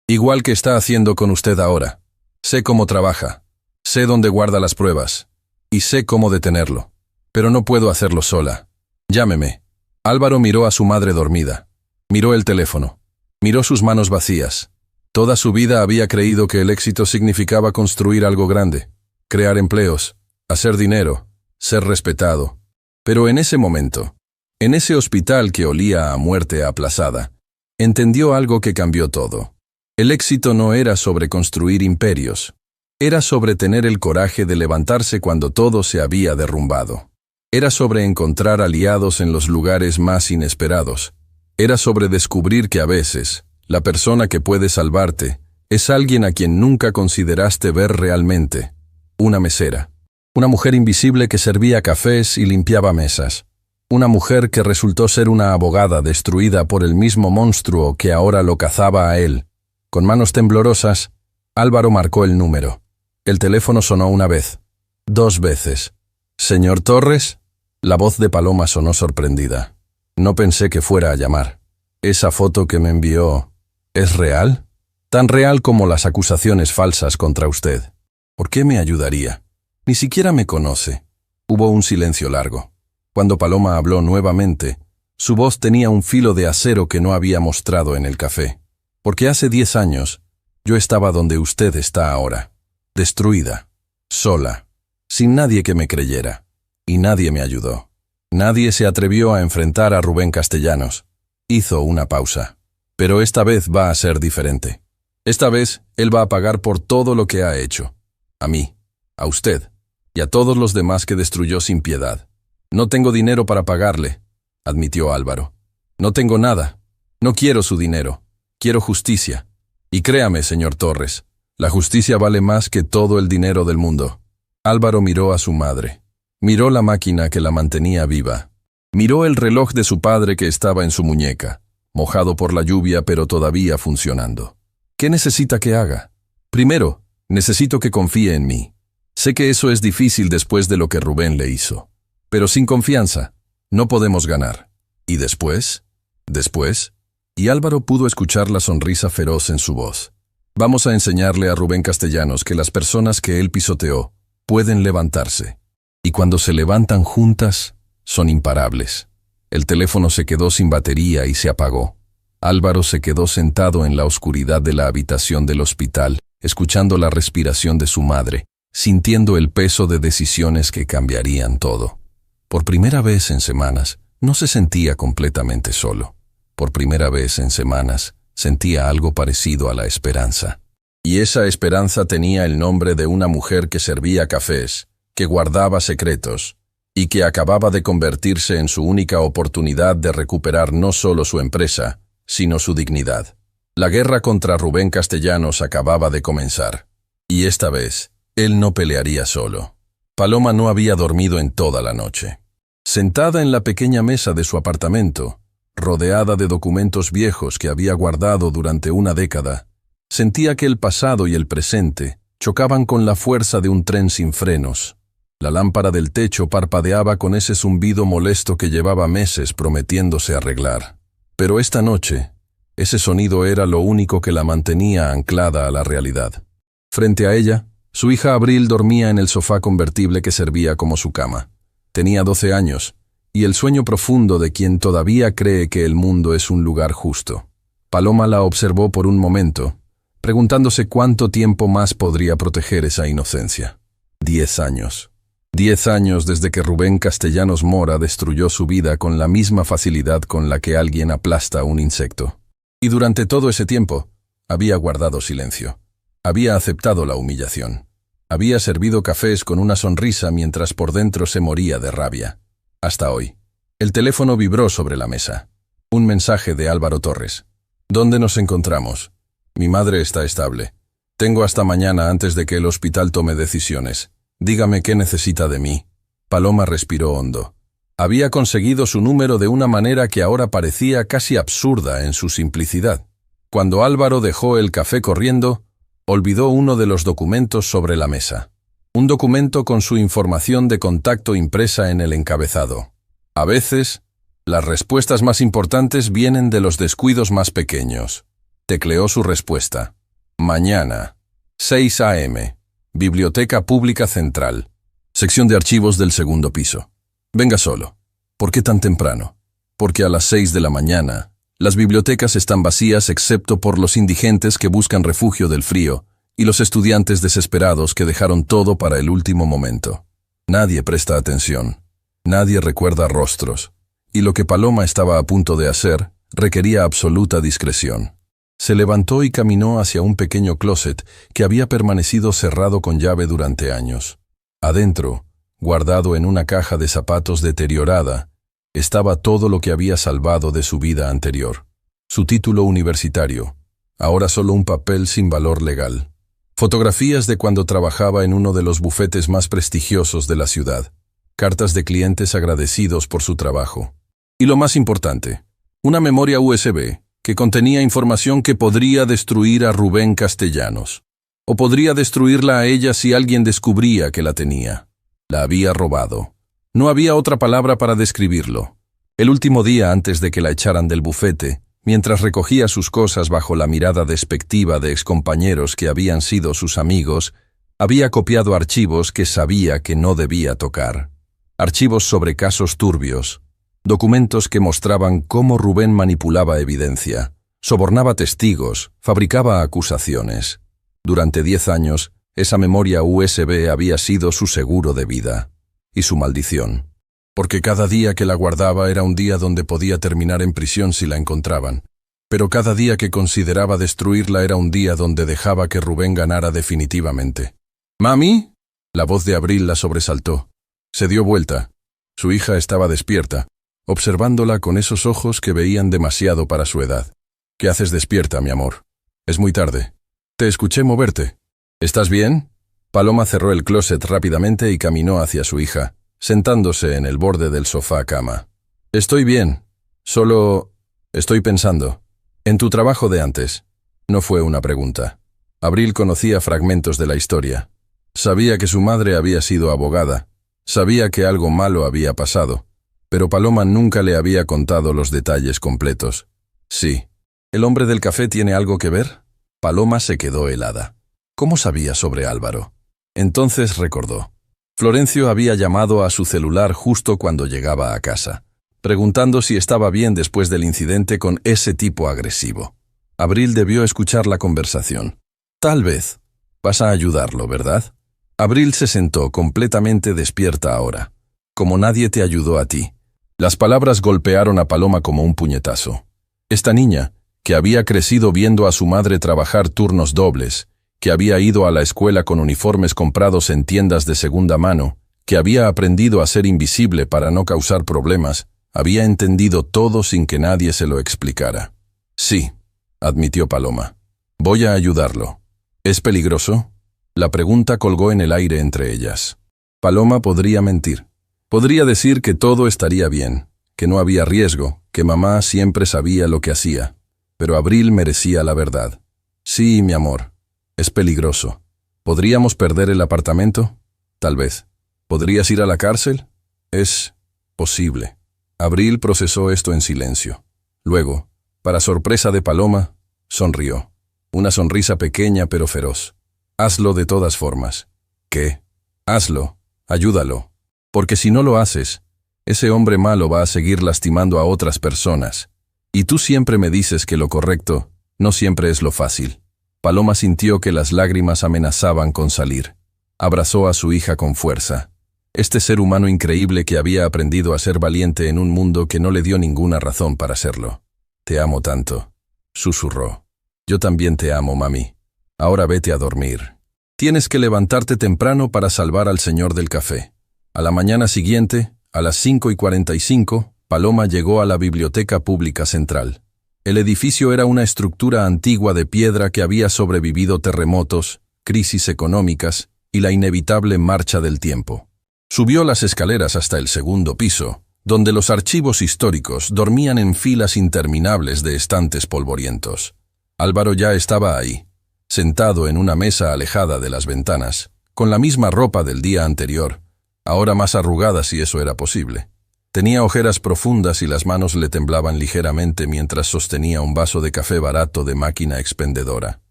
Igual que está haciendo con usted ahora. Sé cómo trabaja, sé dónde guarda las pruebas, y sé cómo detenerlo. Pero no puedo hacerlo sola. Llámeme. Álvaro miró a su madre dormida. Miró el teléfono. Miró sus manos vacías. Toda su vida había creído que el éxito significaba construir algo grande, crear empleos, hacer dinero, ser respetado. Pero en ese momento, en ese hospital que olía a muerte aplazada, entendió algo que cambió todo. El éxito no era sobre construir imperios. Era sobre tener el coraje de levantarse cuando todo se había derrumbado. Era sobre encontrar aliados en los lugares más inesperados. Era sobre descubrir que a veces, la persona que puede salvarte es alguien a quien nunca consideraste ver realmente. Una mesera. Una mujer invisible que servía cafés y limpiaba mesas. Una mujer que resultó ser una abogada destruida por el mismo monstruo que ahora lo cazaba a él. Con manos temblorosas, Álvaro marcó el número. El teléfono sonó una vez, 2 veces. «¿Señor Torres?» La voz de Paloma sonó sorprendida. No pensé que fuera a llamar. ¿Esa foto que me envió es real? Tan real como las acusaciones falsas contra usted. ¿Por qué me ayudaría? Ni siquiera me conoce. Hubo un silencio largo. Cuando Paloma habló nuevamente, su voz tenía un filo de acero que no había mostrado en el café. Porque hace 10 años, yo estaba donde usted está ahora. Destruida, sola, sin nadie que me creyera. Y nadie me ayudó. Nadie se atrevió a enfrentar a Rubén Castellanos. Hizo una pausa. Pero esta vez va a ser diferente. Esta vez, él va a pagar por todo lo que ha hecho. A mí, a usted, y a todos los demás que destruyó sin piedad. No tengo dinero para pagarle, admitió Álvaro. No tengo nada. No quiero su dinero. Quiero justicia. Y créame, señor Torres, la justicia vale más que todo el dinero del mundo. Álvaro miró a su madre. Miró la máquina que la mantenía viva. Miró el reloj de su padre que estaba en su muñeca, mojado por la lluvia pero todavía funcionando. ¿Qué necesita que haga? Primero, necesito que confíe en mí. Sé que eso es difícil después de lo que Rubén le hizo. Pero sin confianza, no podemos ganar. ¿Y después? ¿Después? Y Álvaro pudo escuchar la sonrisa feroz en su voz. Vamos a enseñarle a Rubén Castellanos que las personas que él pisoteó pueden levantarse. Y cuando se levantan juntas, son imparables. El teléfono se quedó sin batería y se apagó. Álvaro se quedó sentado en la oscuridad de la habitación del hospital, escuchando la respiración de su madre, sintiendo el peso de decisiones que cambiarían todo. Por primera vez en semanas, no se sentía completamente solo. Por primera vez en semanas, sentía algo parecido a la esperanza. Y esa esperanza tenía el nombre de una mujer que servía cafés, que guardaba secretos, y que acababa de convertirse en su única oportunidad de recuperar no solo su empresa, sino su dignidad. La guerra contra Rubén Castellanos acababa de comenzar. Y esta vez, él no pelearía solo. Paloma no había dormido en toda la noche. Sentada en la pequeña mesa de su apartamento, rodeada de documentos viejos que había guardado durante una década, sentía que el pasado y el presente chocaban con la fuerza de un tren sin frenos. La lámpara del techo parpadeaba con ese zumbido molesto que llevaba meses prometiéndose arreglar. Pero esta noche, ese sonido era lo único que la mantenía anclada a la realidad. Frente a ella, su hija Abril dormía en el sofá convertible que servía como su cama. Tenía 12 años, y el sueño profundo de quien todavía cree que el mundo es un lugar justo. Paloma la observó por un momento, preguntándose cuánto tiempo más podría proteger esa inocencia. 10 años. 10 años desde que Rubén Castellanos Mora destruyó su vida con la misma facilidad con la que alguien aplasta a un insecto. Y durante todo ese tiempo, había guardado silencio. Había aceptado la humillación. Había servido cafés con una sonrisa mientras por dentro se moría de rabia. Hasta hoy. El teléfono vibró sobre la mesa. Un mensaje de Álvaro Torres. ¿Dónde nos encontramos? Mi madre está estable. Tengo hasta mañana antes de que el hospital tome decisiones. Dígame qué necesita de mí. Paloma respiró hondo. Había conseguido su número de una manera que ahora parecía casi absurda en su simplicidad. Cuando Álvaro dejó el café corriendo, olvidó uno de los documentos sobre la mesa. Un documento con su información de contacto impresa en el encabezado. A veces, las respuestas más importantes vienen de los descuidos más pequeños. Tecleó su respuesta. Mañana, 6 a.m., Biblioteca Pública Central, sección de archivos del segundo piso. Venga solo. ¿Por qué tan temprano? Porque a las 6 de la mañana, las bibliotecas están vacías excepto por los indigentes que buscan refugio del frío y los estudiantes desesperados que dejaron todo para el último momento. Nadie presta atención. Nadie recuerda rostros. Y lo que Paloma estaba a punto de hacer requería absoluta discreción. Se levantó y caminó hacia un pequeño closet que había permanecido cerrado con llave durante años. Adentro, guardado en una caja de zapatos deteriorada, estaba todo lo que había salvado de su vida anterior. Su título universitario, ahora solo un papel sin valor legal. Fotografías de cuando trabajaba en uno de los bufetes más prestigiosos de la ciudad. Cartas de clientes agradecidos por su trabajo. Y lo más importante, una memoria USB que contenía información que podría destruir a Rubén Castellanos. O podría destruirla a ella si alguien descubría que la tenía. La había robado. No había otra palabra para describirlo. El último día antes de que la echaran del bufete, mientras recogía sus cosas bajo la mirada despectiva de excompañeros que habían sido sus amigos, había copiado archivos que sabía que no debía tocar. Archivos sobre casos turbios. Documentos que mostraban cómo Rubén manipulaba evidencia, sobornaba testigos, fabricaba acusaciones. Durante 10 años, esa memoria USB había sido su seguro de vida. Y su maldición. Porque cada día que la guardaba era un día donde podía terminar en prisión si la encontraban. Pero cada día que consideraba destruirla era un día donde dejaba que Rubén ganara definitivamente. «¿Mami?» La voz de Abril la sobresaltó. Se dio vuelta. Su hija estaba despierta, observándola con esos ojos que veían demasiado para su edad. «¿Qué haces despierta, mi amor? Es muy tarde. Te escuché moverte. ¿Estás bien?» Paloma cerró el closet rápidamente y caminó hacia su hija, sentándose en el borde del sofá-cama. «Estoy bien. Solo estoy pensando. En tu trabajo de antes». No fue una pregunta. Abril conocía fragmentos de la historia. Sabía que su madre había sido abogada. Sabía que algo malo había pasado. Pero Paloma nunca le había contado los detalles completos. «Sí. ¿El hombre del café tiene algo que ver?» Paloma se quedó helada. ¿Cómo sabía sobre Álvaro? Entonces recordó. Florencio había llamado a su celular justo cuando llegaba a casa, preguntando si estaba bien después del incidente con ese tipo agresivo. Abril debió escuchar la conversación. «Tal vez. Vas a ayudarlo, ¿verdad?» Abril se sentó completamente despierta ahora. «Como nadie te ayudó a ti». Las palabras golpearon a Paloma como un puñetazo. Esta niña, que había crecido viendo a su madre trabajar turnos dobles, que había ido a la escuela con uniformes comprados en tiendas de segunda mano, que había aprendido a ser invisible para no causar problemas, había entendido todo sin que nadie se lo explicara. «Sí», admitió Paloma. «Voy a ayudarlo». «¿Es peligroso?» La pregunta colgó en el aire entre ellas. Paloma podría mentir. Podría decir que todo estaría bien, que no había riesgo, que mamá siempre sabía lo que hacía. Pero Abril merecía la verdad. «Sí, mi amor. Es peligroso. ¿Podríamos perder el apartamento? Tal vez. ¿Podrías ir a la cárcel? Es posible». Abril procesó esto en silencio. Luego, para sorpresa de Paloma, sonrió. Una sonrisa pequeña pero feroz. «Hazlo de todas formas». «¿Qué?» «Hazlo. Ayúdalo. Porque si no lo haces, ese hombre malo va a seguir lastimando a otras personas. Y tú siempre me dices que lo correcto no siempre es lo fácil». Paloma sintió que las lágrimas amenazaban con salir. Abrazó a su hija con fuerza. Este ser humano increíble que había aprendido a ser valiente en un mundo que no le dio ninguna razón para serlo. «Te amo tanto», susurró. «Yo también te amo, mami. Ahora vete a dormir. Tienes que levantarte temprano para salvar al señor del café». A la mañana siguiente, a las 5:45, Paloma llegó a la Biblioteca Pública Central. El edificio era una estructura antigua de piedra que había sobrevivido terremotos, crisis económicas y la inevitable marcha del tiempo. Subió las escaleras hasta el segundo piso, donde los archivos históricos dormían en filas interminables de estantes polvorientos. Álvaro ya estaba ahí, sentado en una mesa alejada de las ventanas, con la misma ropa del día anterior, ahora más arrugada si eso era posible. Tenía ojeras profundas y las manos le temblaban ligeramente mientras sostenía un vaso de café barato de máquina expendedora.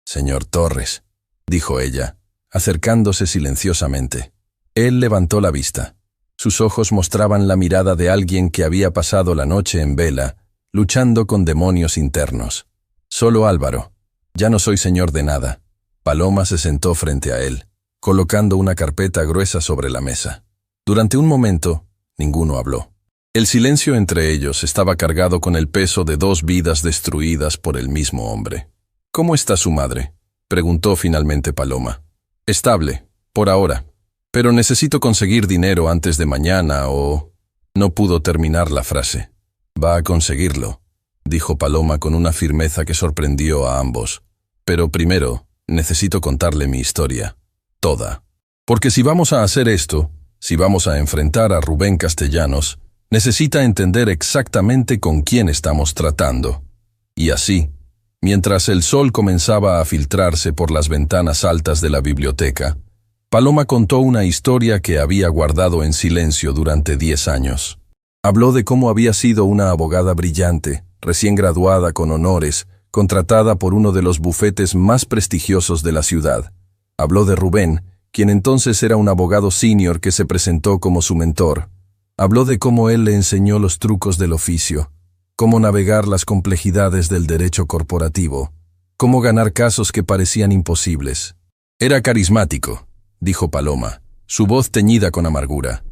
«Señor Torres», dijo ella, acercándose silenciosamente. Él levantó la vista. Sus ojos mostraban la mirada de alguien que había pasado la noche en vela, luchando con demonios internos. «Solo Álvaro. Ya no soy señor de nada». Paloma se sentó frente a él, colocando una carpeta gruesa sobre la mesa. Durante un momento, ninguno habló. El silencio entre ellos estaba cargado con el peso de dos vidas destruidas por el mismo hombre. «¿Cómo está su madre?», preguntó finalmente Paloma. «Estable, por ahora. Pero necesito conseguir dinero antes de mañana o...». No pudo terminar la frase. «Va a conseguirlo», dijo Paloma con una firmeza que sorprendió a ambos. «Pero primero, necesito contarle mi historia. Toda. Porque si vamos a hacer esto, si vamos a enfrentar a Rubén Castellanos, necesita entender exactamente con quién estamos tratando». Y así, mientras el sol comenzaba a filtrarse por las ventanas altas de la biblioteca, Paloma contó una historia que había guardado en silencio durante 10 años. Habló de cómo había sido una abogada brillante, recién graduada con honores, contratada por uno de los bufetes más prestigiosos de la ciudad. Habló de Rubén, quien entonces era un abogado senior que se presentó como su mentor. Habló de cómo él le enseñó los trucos del oficio, cómo navegar las complejidades del derecho corporativo, cómo ganar casos que parecían imposibles. «Era carismático», dijo Paloma, su voz teñida con amargura.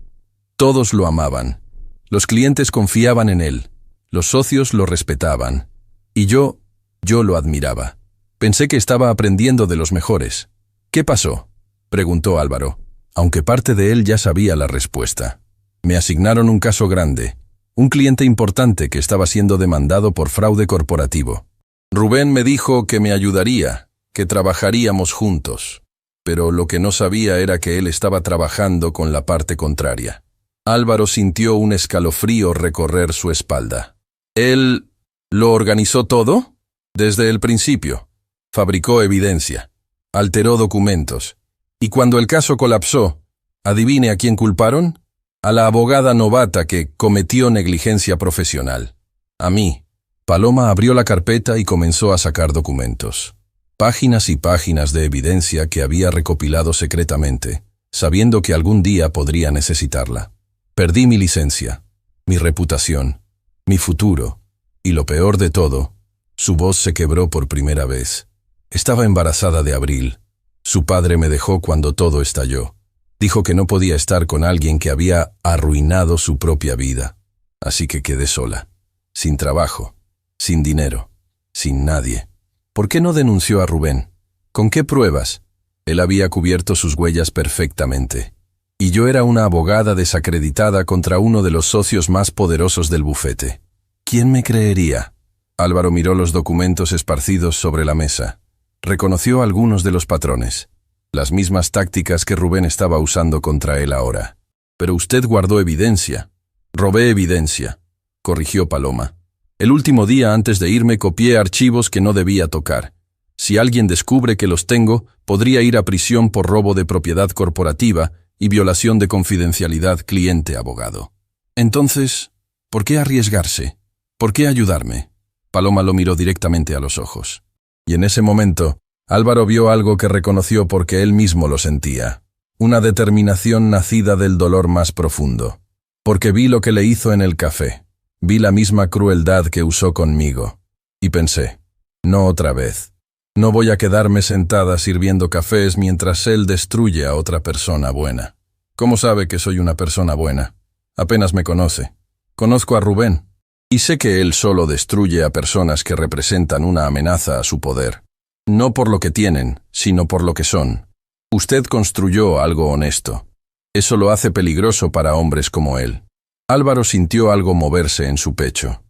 «Todos lo amaban. Los clientes confiaban en él. Los socios lo respetaban. Y yo lo admiraba. Pensé que estaba aprendiendo de los mejores». «¿Qué pasó?», preguntó Álvaro, aunque parte de él ya sabía la respuesta. «Me asignaron un caso grande, un cliente importante que estaba siendo demandado por fraude corporativo. Rubén me dijo que me ayudaría, que trabajaríamos juntos. Pero lo que no sabía era que él estaba trabajando con la parte contraria». Álvaro sintió un escalofrío recorrer su espalda. «¿Él lo organizó todo?». «Desde el principio. Fabricó evidencia. Alteró documentos. Y cuando el caso colapsó, ¿adivine a quién culparon? A la abogada novata que cometió negligencia profesional. A mí». Paloma abrió la carpeta y comenzó a sacar documentos. Páginas y páginas de evidencia que había recopilado secretamente, sabiendo que algún día podría necesitarla. «Perdí mi licencia, mi reputación, mi futuro, y lo peor de todo, su voz se quebró por primera vez. Estaba embarazada de Abril. Su padre me dejó cuando todo estalló. Dijo que no podía estar con alguien que había arruinado su propia vida. Así que quedé sola, sin trabajo, sin dinero, sin nadie. ¿Por qué no denunció a Rubén? ¿Con qué pruebas? Él había cubierto sus huellas perfectamente. Y yo era una abogada desacreditada contra uno de los socios más poderosos del bufete. ¿Quién me creería?». Álvaro miró los documentos esparcidos sobre la mesa. Reconoció algunos de los patrones. Las mismas tácticas que Rubén estaba usando contra él ahora. «Pero usted guardó evidencia». «Robé evidencia», corrigió Paloma. «El último día antes de irme copié archivos que no debía tocar. Si alguien descubre que los tengo, podría ir a prisión por robo de propiedad corporativa y violación de confidencialidad cliente-abogado. Entonces, ¿por qué arriesgarse? ¿Por qué ayudarme?». Paloma lo miró directamente a los ojos. Y en ese momento, Álvaro vio algo que reconoció porque él mismo lo sentía. Una determinación nacida del dolor más profundo. Porque vi lo que le hizo en el café. Vi la misma crueldad que usó conmigo. Y pensé, no otra vez. No voy a quedarme sentada sirviendo cafés mientras él destruye a otra persona buena. ¿Cómo sabe que soy una persona buena? Apenas me conoce. Conozco a Rubén. Y sé que él solo destruye a personas que representan una amenaza a su poder. No por lo que tienen, sino por lo que son. Usted construyó algo honesto. Eso lo hace peligroso para hombres como él. Álvaro sintió algo moverse en su pecho.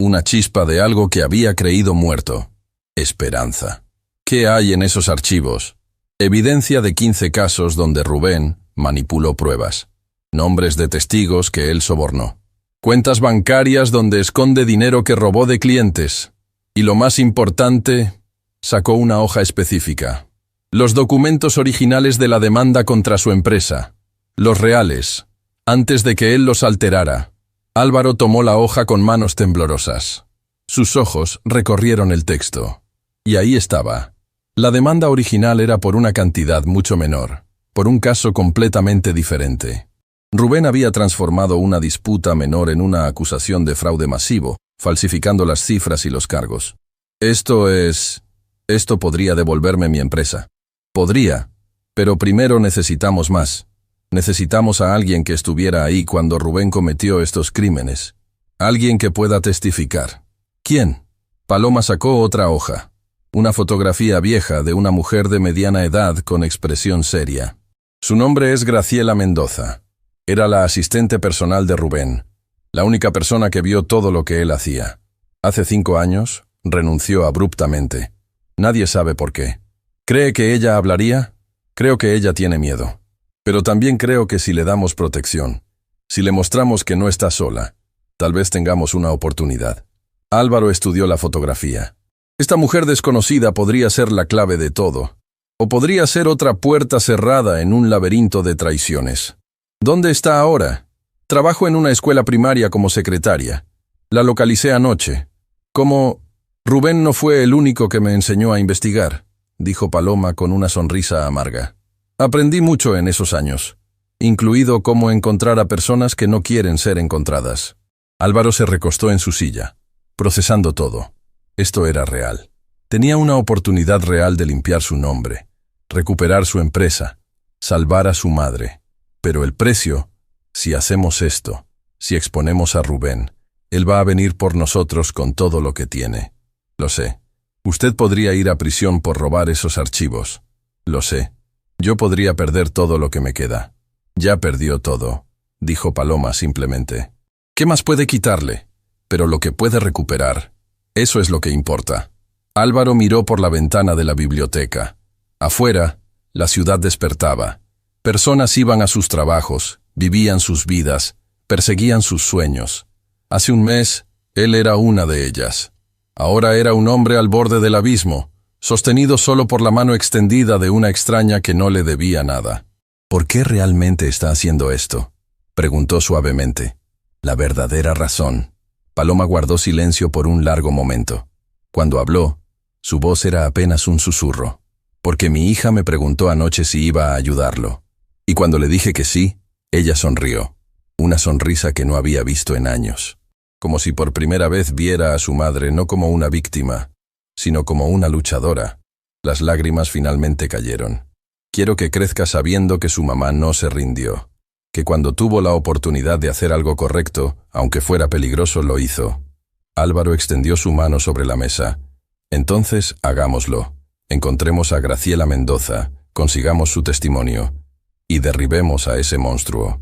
Una chispa de algo que había creído muerto. Esperanza. ¿Qué hay en esos archivos? Evidencia de 15 casos donde Rubén manipuló pruebas. Nombres de testigos que él sobornó. Cuentas bancarias donde esconde dinero que robó de clientes. Y lo más importante, sacó una hoja específica. Los documentos originales de la demanda contra su empresa. Los reales. Antes de que él los alterara. Álvaro tomó la hoja con manos temblorosas. Sus ojos recorrieron el texto. Y ahí estaba. La demanda original era por una cantidad mucho menor, por un caso completamente diferente. Rubén había transformado una disputa menor en una acusación de fraude masivo, falsificando las cifras y los cargos. Esto podría devolverme mi empresa. Podría, pero primero necesitamos más. Necesitamos a alguien que estuviera ahí cuando Rubén cometió estos crímenes. Alguien que pueda testificar. ¿Quién? Paloma sacó otra hoja. Una fotografía vieja de una mujer de mediana edad con expresión seria. Su nombre es Graciela Mendoza. Era la asistente personal de Rubén, la única persona que vio todo lo que él hacía. Hace 5 años, renunció abruptamente. Nadie sabe por qué. ¿Cree que ella hablaría? Creo que ella tiene miedo. Pero también creo que si le damos protección, si le mostramos que no está sola, tal vez tengamos una oportunidad. Álvaro estudió la fotografía. Esta mujer desconocida podría ser la clave de todo, o podría ser otra puerta cerrada en un laberinto de traiciones. ¿Dónde está ahora? Trabajo en una escuela primaria como secretaria. La localicé anoche. Rubén no fue el único que me enseñó a investigar, dijo Paloma con una sonrisa amarga. Aprendí mucho en esos años, incluido cómo encontrar a personas que no quieren ser encontradas. Álvaro se recostó en su silla, procesando todo. Esto era real. Tenía una oportunidad real de limpiar su nombre, recuperar su empresa, salvar a su madre. Pero el precio, si hacemos esto, si exponemos a Rubén, él va a venir por nosotros con todo lo que tiene. Lo sé. Usted podría ir a prisión por robar esos archivos. Lo sé. Yo podría perder todo lo que me queda. Ya perdió todo, dijo Paloma simplemente. ¿Qué más puede quitarle? Pero lo que puede recuperar, eso es lo que importa. Álvaro miró por la ventana de la biblioteca. Afuera, la ciudad despertaba. Personas iban a sus trabajos, vivían sus vidas, perseguían sus sueños. Hace un mes, él era una de ellas. Ahora era un hombre al borde del abismo, sostenido solo por la mano extendida de una extraña que no le debía nada. ¿Por qué realmente está haciendo esto?, preguntó suavemente. La verdadera razón. Paloma guardó silencio por un largo momento. Cuando habló, su voz era apenas un susurro. Porque mi hija me preguntó anoche si iba a ayudarlo. Y cuando le dije que sí, ella sonrió. Una sonrisa que no había visto en años. Como si por primera vez viera a su madre no como una víctima, sino como una luchadora. Las lágrimas finalmente cayeron. Quiero que crezca sabiendo que su mamá no se rindió. Que cuando tuvo la oportunidad de hacer algo correcto, aunque fuera peligroso, lo hizo. Álvaro extendió su mano sobre la mesa. Entonces, hagámoslo. Encontremos a Graciela Mendoza, consigamos su testimonio, y derribemos a ese monstruo.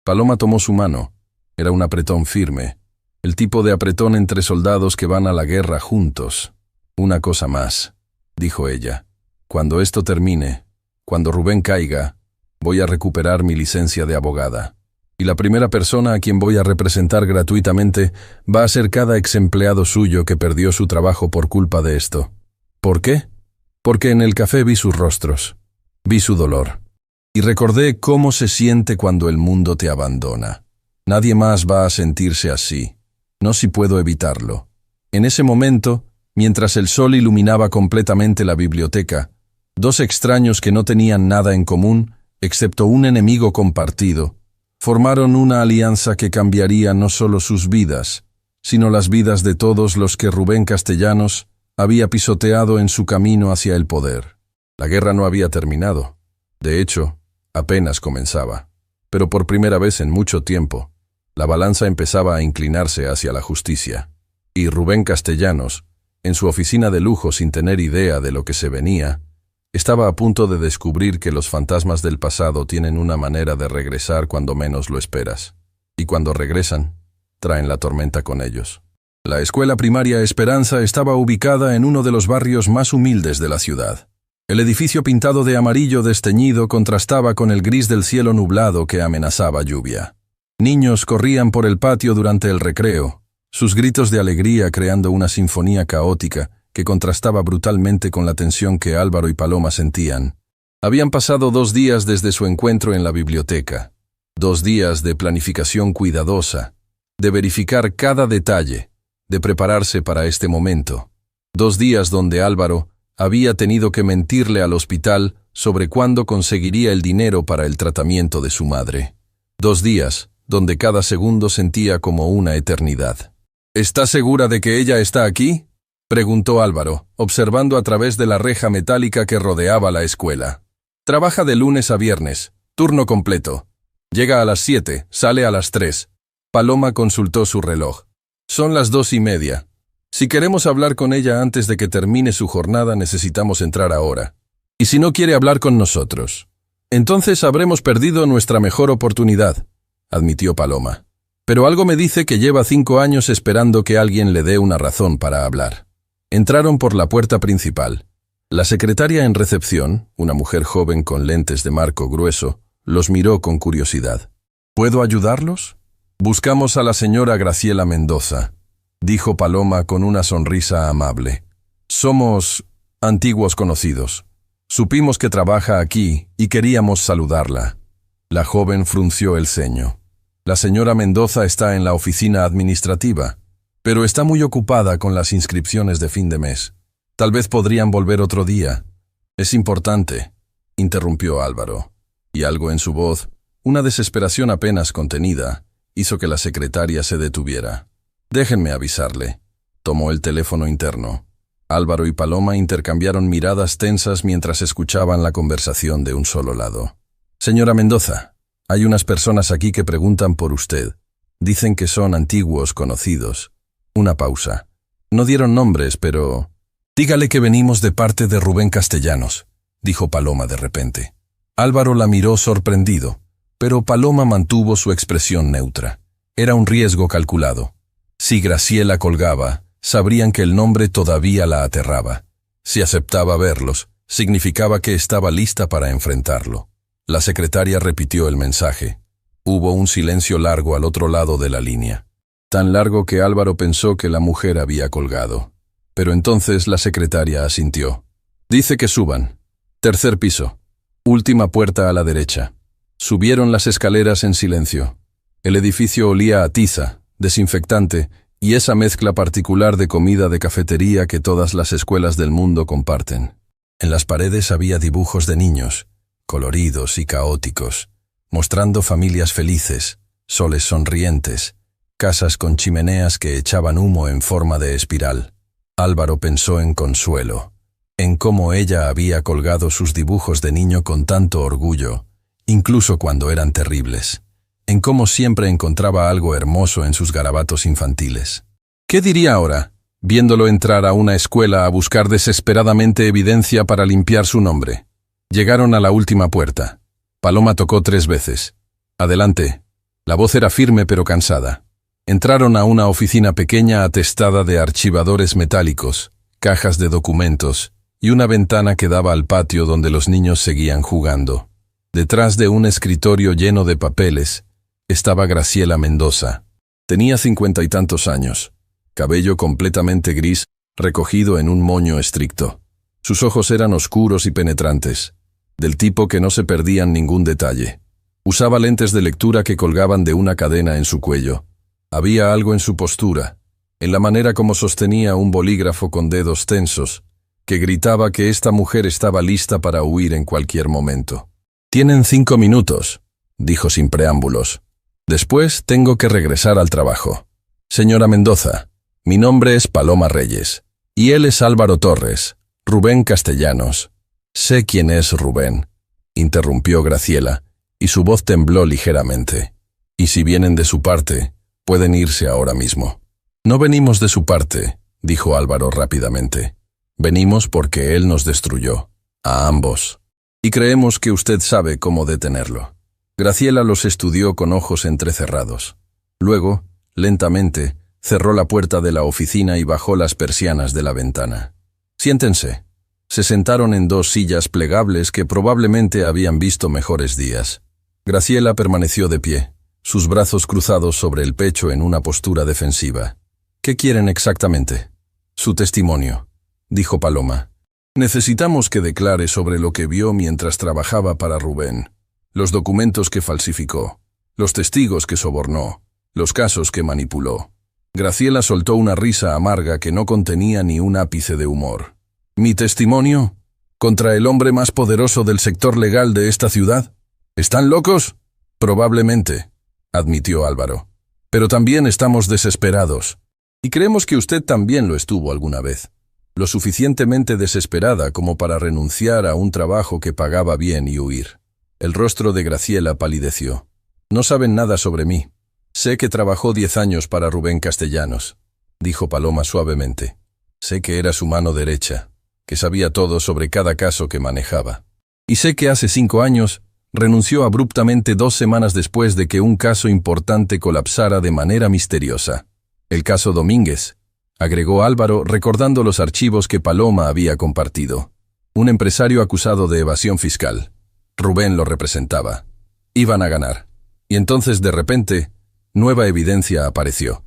Paloma tomó su mano. Era un apretón firme. El tipo de apretón entre soldados que van a la guerra juntos. Una cosa más, dijo ella. Cuando esto termine, cuando Rubén caiga, voy a recuperar mi licencia de abogada. Y la primera persona a quien voy a representar gratuitamente va a ser cada ex empleado suyo que perdió su trabajo por culpa de esto. ¿Por qué? Porque en el café vi sus rostros. Vi su dolor. Y recordé cómo se siente cuando el mundo te abandona. Nadie más va a sentirse así. No si puedo evitarlo. En ese momento, mientras el sol iluminaba completamente la biblioteca, 2 extraños que no tenían nada en común, excepto un enemigo compartido, formaron una alianza que cambiaría no solo sus vidas, sino las vidas de todos los que Rubén Castellanos había pisoteado en su camino hacia el poder. La guerra no había terminado. De hecho, apenas comenzaba. Pero por primera vez en mucho tiempo, la balanza empezaba a inclinarse hacia la justicia. Y Rubén Castellanos, en su oficina de lujo sin tener idea de lo que se venía, estaba a punto de descubrir que los fantasmas del pasado tienen una manera de regresar cuando menos lo esperas. Y cuando regresan, traen la tormenta con ellos. La escuela primaria Esperanza estaba ubicada en uno de los barrios más humildes de la ciudad. El edificio pintado de amarillo desteñido contrastaba con el gris del cielo nublado que amenazaba lluvia. Niños corrían por el patio durante el recreo, sus gritos de alegría creando una sinfonía caótica que contrastaba brutalmente con la tensión que Álvaro y Paloma sentían. Habían pasado 2 días desde su encuentro en la biblioteca. 2 días de planificación cuidadosa, de verificar cada detalle, de prepararse para este momento. 2 días donde Álvaro había tenido que mentirle al hospital sobre cuándo conseguiría el dinero para el tratamiento de su madre. 2 días donde cada segundo sentía como una eternidad. ¿Está segura de que ella está aquí?, preguntó Álvaro, observando a través de la reja metálica que rodeaba la escuela. Trabaja de lunes a viernes, turno completo. Llega a las 7, sale a las 3. Paloma consultó su reloj. Son las 2:30. Si queremos hablar con ella antes de que termine su jornada, necesitamos entrar ahora. Y si no quiere hablar con nosotros, entonces habremos perdido nuestra mejor oportunidad, admitió Paloma. Pero algo me dice que lleva 5 años esperando que alguien le dé una razón para hablar. Entraron por la puerta principal. La secretaria en recepción, una mujer joven con lentes de marco grueso, los miró con curiosidad. ¿Puedo ayudarlos? Buscamos a la señora Graciela Mendoza, dijo Paloma con una sonrisa amable. Somos antiguos conocidos. Supimos que trabaja aquí y queríamos saludarla. La joven frunció el ceño. La señora Mendoza está en la oficina administrativa, pero está muy ocupada con las inscripciones de fin de mes. Tal vez podrían volver otro día. Es importante, interrumpió Álvaro, y algo en su voz, una desesperación apenas contenida, hizo que la secretaria se detuviera. Déjenme avisarle. Tomó el teléfono interno. Álvaro y Paloma intercambiaron miradas tensas mientras escuchaban la conversación de un solo lado. Señora Mendoza, hay unas personas aquí que preguntan por usted. Dicen que son antiguos conocidos. Una pausa. No dieron nombres, pero... Dígale que venimos de parte de Rubén Castellanos, dijo Paloma de repente. Álvaro la miró sorprendido, pero Paloma mantuvo su expresión neutra. Era un riesgo calculado. Si Graciela colgaba, sabrían que el nombre todavía la aterraba. Si aceptaba verlos, significaba que estaba lista para enfrentarlo. La secretaria repitió el mensaje. Hubo un silencio largo al otro lado de la línea. Tan largo que Álvaro pensó que la mujer había colgado. Pero entonces la secretaria asintió. Dice que suban. 3er piso. Última puerta a la derecha. Subieron las escaleras en silencio. El edificio olía a tiza, desinfectante y esa mezcla particular de comida de cafetería que todas las escuelas del mundo comparten. En las paredes había dibujos de niños, coloridos y caóticos, mostrando familias felices, soles sonrientes, casas con chimeneas que echaban humo en forma de espiral. Álvaro pensó en Consuelo, en cómo ella había colgado sus dibujos de niño con tanto orgullo, incluso cuando eran terribles, en cómo siempre encontraba algo hermoso en sus garabatos infantiles. ¿Qué diría ahora, viéndolo entrar a una escuela a buscar desesperadamente evidencia para limpiar su nombre? Llegaron a la última puerta. Paloma tocó 3 veces. Adelante. La voz era firme pero cansada. Entraron a una oficina pequeña atestada de archivadores metálicos, cajas de documentos y una ventana que daba al patio donde los niños seguían jugando. Detrás de un escritorio lleno de papeles, estaba Graciela Mendoza. Tenía 50 y tantos años, cabello completamente gris, recogido en un moño estricto. Sus ojos eran oscuros y penetrantes, del tipo que no se perdían ningún detalle. Usaba lentes de lectura que colgaban de una cadena en su cuello. Había algo en su postura, en la manera como sostenía un bolígrafo con dedos tensos, que gritaba que esta mujer estaba lista para huir en cualquier momento. «Tienen 5 minutos», dijo sin preámbulos. «Después tengo que regresar al trabajo. Señora Mendoza, mi nombre es Paloma Reyes, y él es Álvaro Torres, Rubén Castellanos». «Sé quién es Rubén», interrumpió Graciela, y su voz tembló ligeramente. «Y si vienen de su parte, pueden irse ahora mismo». «No venimos de su parte», dijo Álvaro rápidamente. «Venimos porque él nos destruyó, a ambos. Y creemos que usted sabe cómo detenerlo». Graciela los estudió con ojos entrecerrados. Luego, lentamente, Cerró la puerta de la oficina y bajó las persianas de la ventana. «Siéntense». Se sentaron en 2 sillas plegables que probablemente habían visto mejores días. Graciela permaneció de pie, sus brazos cruzados sobre el pecho en una postura defensiva. «¿Qué quieren exactamente?» «Su testimonio», dijo Paloma. «Necesitamos que declare sobre lo que vio mientras trabajaba para Rubén, los documentos que falsificó, los testigos que sobornó, los casos que manipuló». Graciela soltó una risa amarga que no contenía ni un ápice de humor. «¿Mi testimonio? ¿Contra el hombre más poderoso del sector legal de esta ciudad? ¿Están locos?» «Probablemente», admitió Álvaro. «Pero también estamos desesperados. Y creemos que usted también lo estuvo alguna vez. Lo suficientemente desesperada como para renunciar a un trabajo que pagaba bien y huir». El rostro de Graciela palideció. «No saben nada sobre mí. Sé que trabajó 10 años para Rubén Castellanos», dijo Paloma suavemente. «Sé que era su mano derecha, que sabía todo sobre cada caso que manejaba. Y sé que hace 5 años renunció abruptamente 2 semanas después de que un caso importante colapsara de manera misteriosa. El caso Domínguez», agregó Álvaro recordando los archivos que Paloma había compartido. «Un empresario acusado de evasión fiscal. Rubén lo representaba. Iban a ganar. Y entonces de repente, nueva evidencia apareció.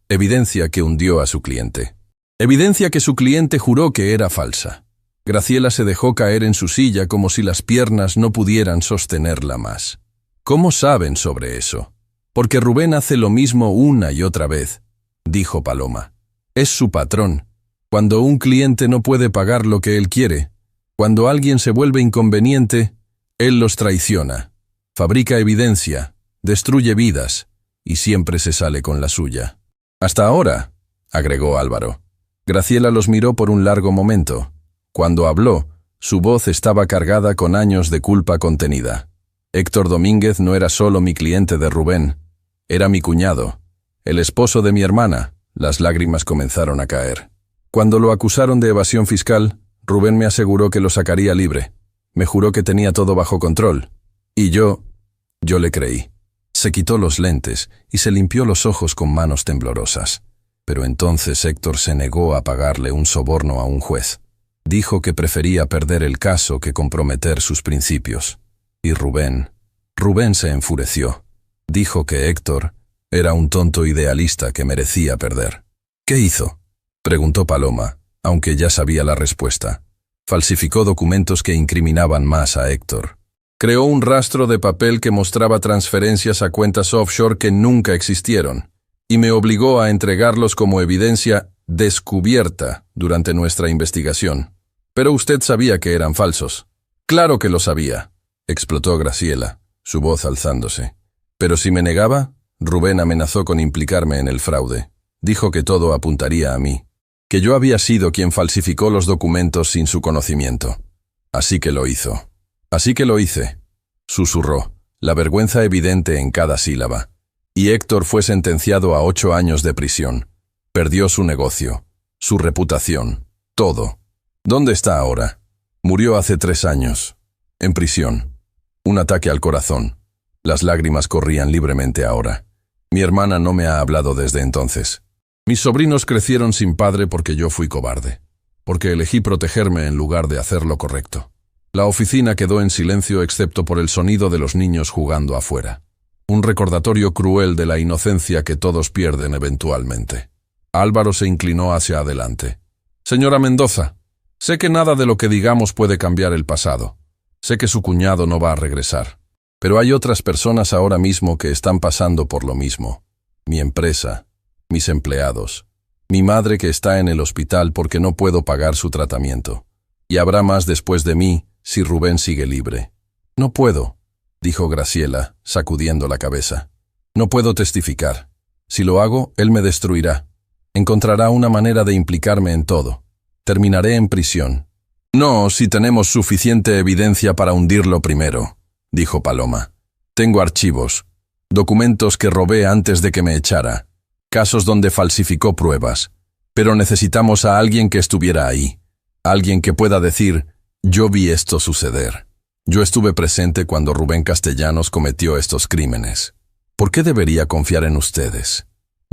Evidencia que hundió a su cliente. Evidencia que su cliente juró que era falsa». Graciela se dejó caer en su silla como si las piernas no pudieran sostenerla más. «¿Cómo saben sobre eso?» «Porque Rubén hace lo mismo una y otra vez», dijo Paloma. «Es su patrón. Cuando un cliente no puede pagar lo que él quiere, cuando alguien se vuelve inconveniente, él los traiciona. Fabrica evidencia, destruye vidas, y siempre se sale con la suya». «Hasta ahora», agregó Álvaro. Graciela los miró por un largo momento. Cuando habló, su voz estaba cargada con años de culpa contenida. «Héctor Domínguez no era solo mi cliente de Rubén, era mi cuñado, el esposo de mi hermana». Las lágrimas comenzaron a caer. «Cuando lo acusaron de evasión fiscal, Rubén me aseguró que lo sacaría libre. Me juró que tenía todo bajo control. Y yo le creí». Se quitó los lentes y se limpió los ojos con manos temblorosas. Pero entonces Héctor se negó a pagarle un soborno a un juez. Dijo que prefería perder el caso que comprometer sus principios. Y Rubén se enfureció. Dijo que Héctor era un tonto idealista que merecía perder. «¿Qué hizo?», preguntó Paloma, aunque ya sabía la respuesta. «Falsificó documentos que incriminaban más a Héctor. Creó un rastro de papel que mostraba transferencias a cuentas offshore que nunca existieron, y me obligó a entregarlos como evidencia descubierta durante nuestra investigación. Pero usted sabía que eran falsos». «Claro que lo sabía», explotó Graciela, su voz alzándose. «Pero si me negaba, Rubén amenazó con implicarme en el fraude. Dijo que todo apuntaría a mí, que yo había sido quien falsificó los documentos sin su conocimiento. Así que lo hizo. Así que lo hice», susurró, la vergüenza evidente en cada sílaba. «Y Héctor fue sentenciado a 8 años de prisión. Perdió su negocio, su reputación, todo. ¿Dónde está ahora? Murió hace 3 años. En prisión. Un ataque al corazón. Las lágrimas corrían libremente ahora. Mi hermana no me ha hablado desde entonces. Mis sobrinos crecieron sin padre porque yo fui cobarde, porque elegí protegerme en lugar de hacer lo correcto. La oficina quedó en silencio excepto por el sonido de los niños jugando afuera. Un recordatorio cruel de la inocencia que todos pierden eventualmente». Álvaro se inclinó hacia adelante. «Señora Mendoza, sé que nada de lo que digamos puede cambiar el pasado. Sé que su cuñado no va a regresar. Pero hay otras personas ahora mismo que están pasando por lo mismo. Mi empresa, mis empleados, mi madre que está en el hospital porque no puedo pagar su tratamiento. Y habrá más después de mí si Rubén sigue libre». «No puedo», dijo Graciela, sacudiendo la cabeza. «No puedo testificar. Si lo hago, él me destruirá. Encontrará una manera de implicarme en todo. Terminaré en prisión». «No, si tenemos suficiente evidencia para hundirlo primero», dijo Paloma. «Tengo archivos, documentos que robé antes de que me echara, casos donde falsificó pruebas, pero necesitamos a alguien que estuviera ahí, alguien que pueda decir, yo vi esto suceder. Yo estuve presente cuando Rubén Castellanos cometió estos crímenes. ¿Por qué debería confiar en ustedes?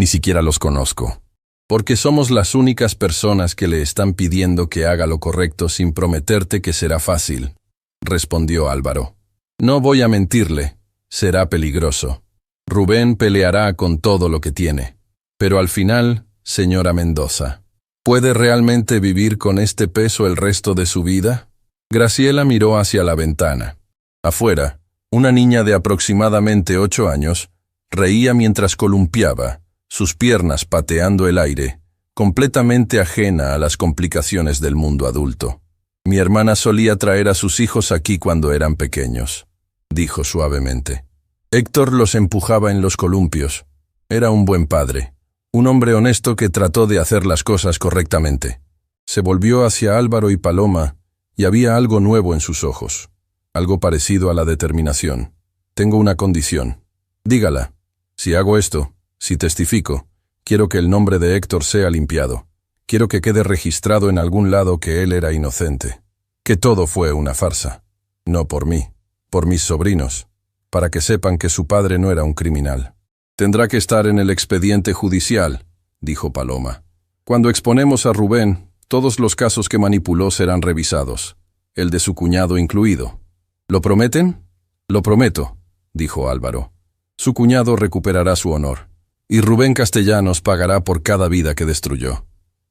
Ni siquiera los conozco. Porque somos las únicas personas que le están pidiendo que haga lo correcto sin prometerte que será fácil, respondió Álvaro. No voy a mentirle, será peligroso. Rubén peleará con todo lo que tiene. Pero al final, señora Mendoza, ¿puede realmente vivir con este peso el resto de su vida? Graciela miró hacia la ventana. Afuera, una niña de aproximadamente 8 años reía mientras columpiaba, sus piernas pateando el aire, completamente ajena a las complicaciones del mundo adulto. Mi hermana solía traer a sus hijos aquí cuando eran pequeños, dijo suavemente. Héctor los empujaba en los columpios. Era un buen padre, un hombre honesto que trató de hacer las cosas correctamente. Se volvió hacia Álvaro y Paloma, y había algo nuevo en sus ojos, algo parecido a la determinación. Tengo una condición. Dígala. Si hago esto, si testifico, quiero que el nombre de Héctor sea limpiado. Quiero que quede registrado en algún lado que él era inocente. Que todo fue una farsa. No por mí, por mis sobrinos, para que sepan que su padre no era un criminal. Tendrá que estar en el expediente judicial, dijo Paloma. Cuando exponemos a Rubén, todos los casos que manipuló serán revisados, el de su cuñado incluido. ¿Lo prometen? Lo prometo, dijo Álvaro. Su cuñado recuperará su honor, y Rubén Castellanos pagará por cada vida que destruyó.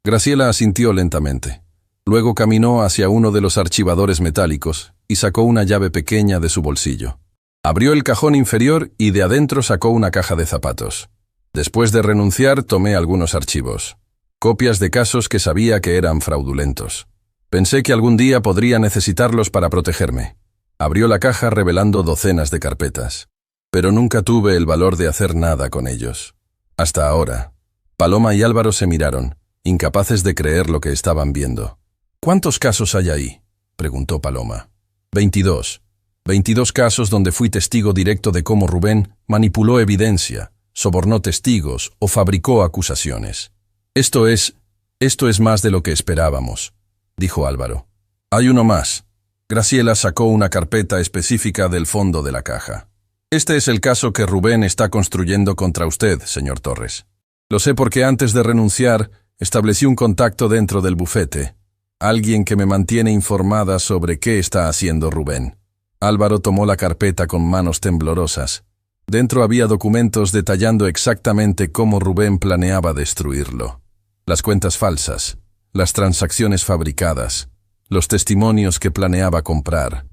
Graciela asintió lentamente. Luego caminó hacia uno de los archivadores metálicos y sacó una llave pequeña de su bolsillo. Abrió el cajón inferior y de adentro sacó una caja de zapatos. Después de renunciar, tomé algunos archivos. Copias de casos que sabía que eran fraudulentos. Pensé que algún día podría necesitarlos para protegerme. Abrió la caja revelando docenas de carpetas. Pero nunca tuve el valor de hacer nada con ellos. Hasta ahora. Paloma y Álvaro se miraron, incapaces de creer lo que estaban viendo. ¿Cuántos casos hay ahí?, preguntó Paloma. 22. 22 casos donde fui testigo directo de cómo Rubén manipuló evidencia, sobornó testigos o fabricó acusaciones. Esto es más de lo que esperábamos, dijo Álvaro. Hay uno más. Graciela sacó una carpeta específica del fondo de la caja. Este es el caso que Rubén está construyendo contra usted, señor Torres. Lo sé porque antes de renunciar, establecí un contacto dentro del bufete. Alguien que me mantiene informada sobre qué está haciendo Rubén. Álvaro tomó la carpeta con manos temblorosas. Dentro había documentos detallando exactamente cómo Rubén planeaba destruirlo. Las cuentas falsas, las transacciones fabricadas, los testimonios que planeaba comprar.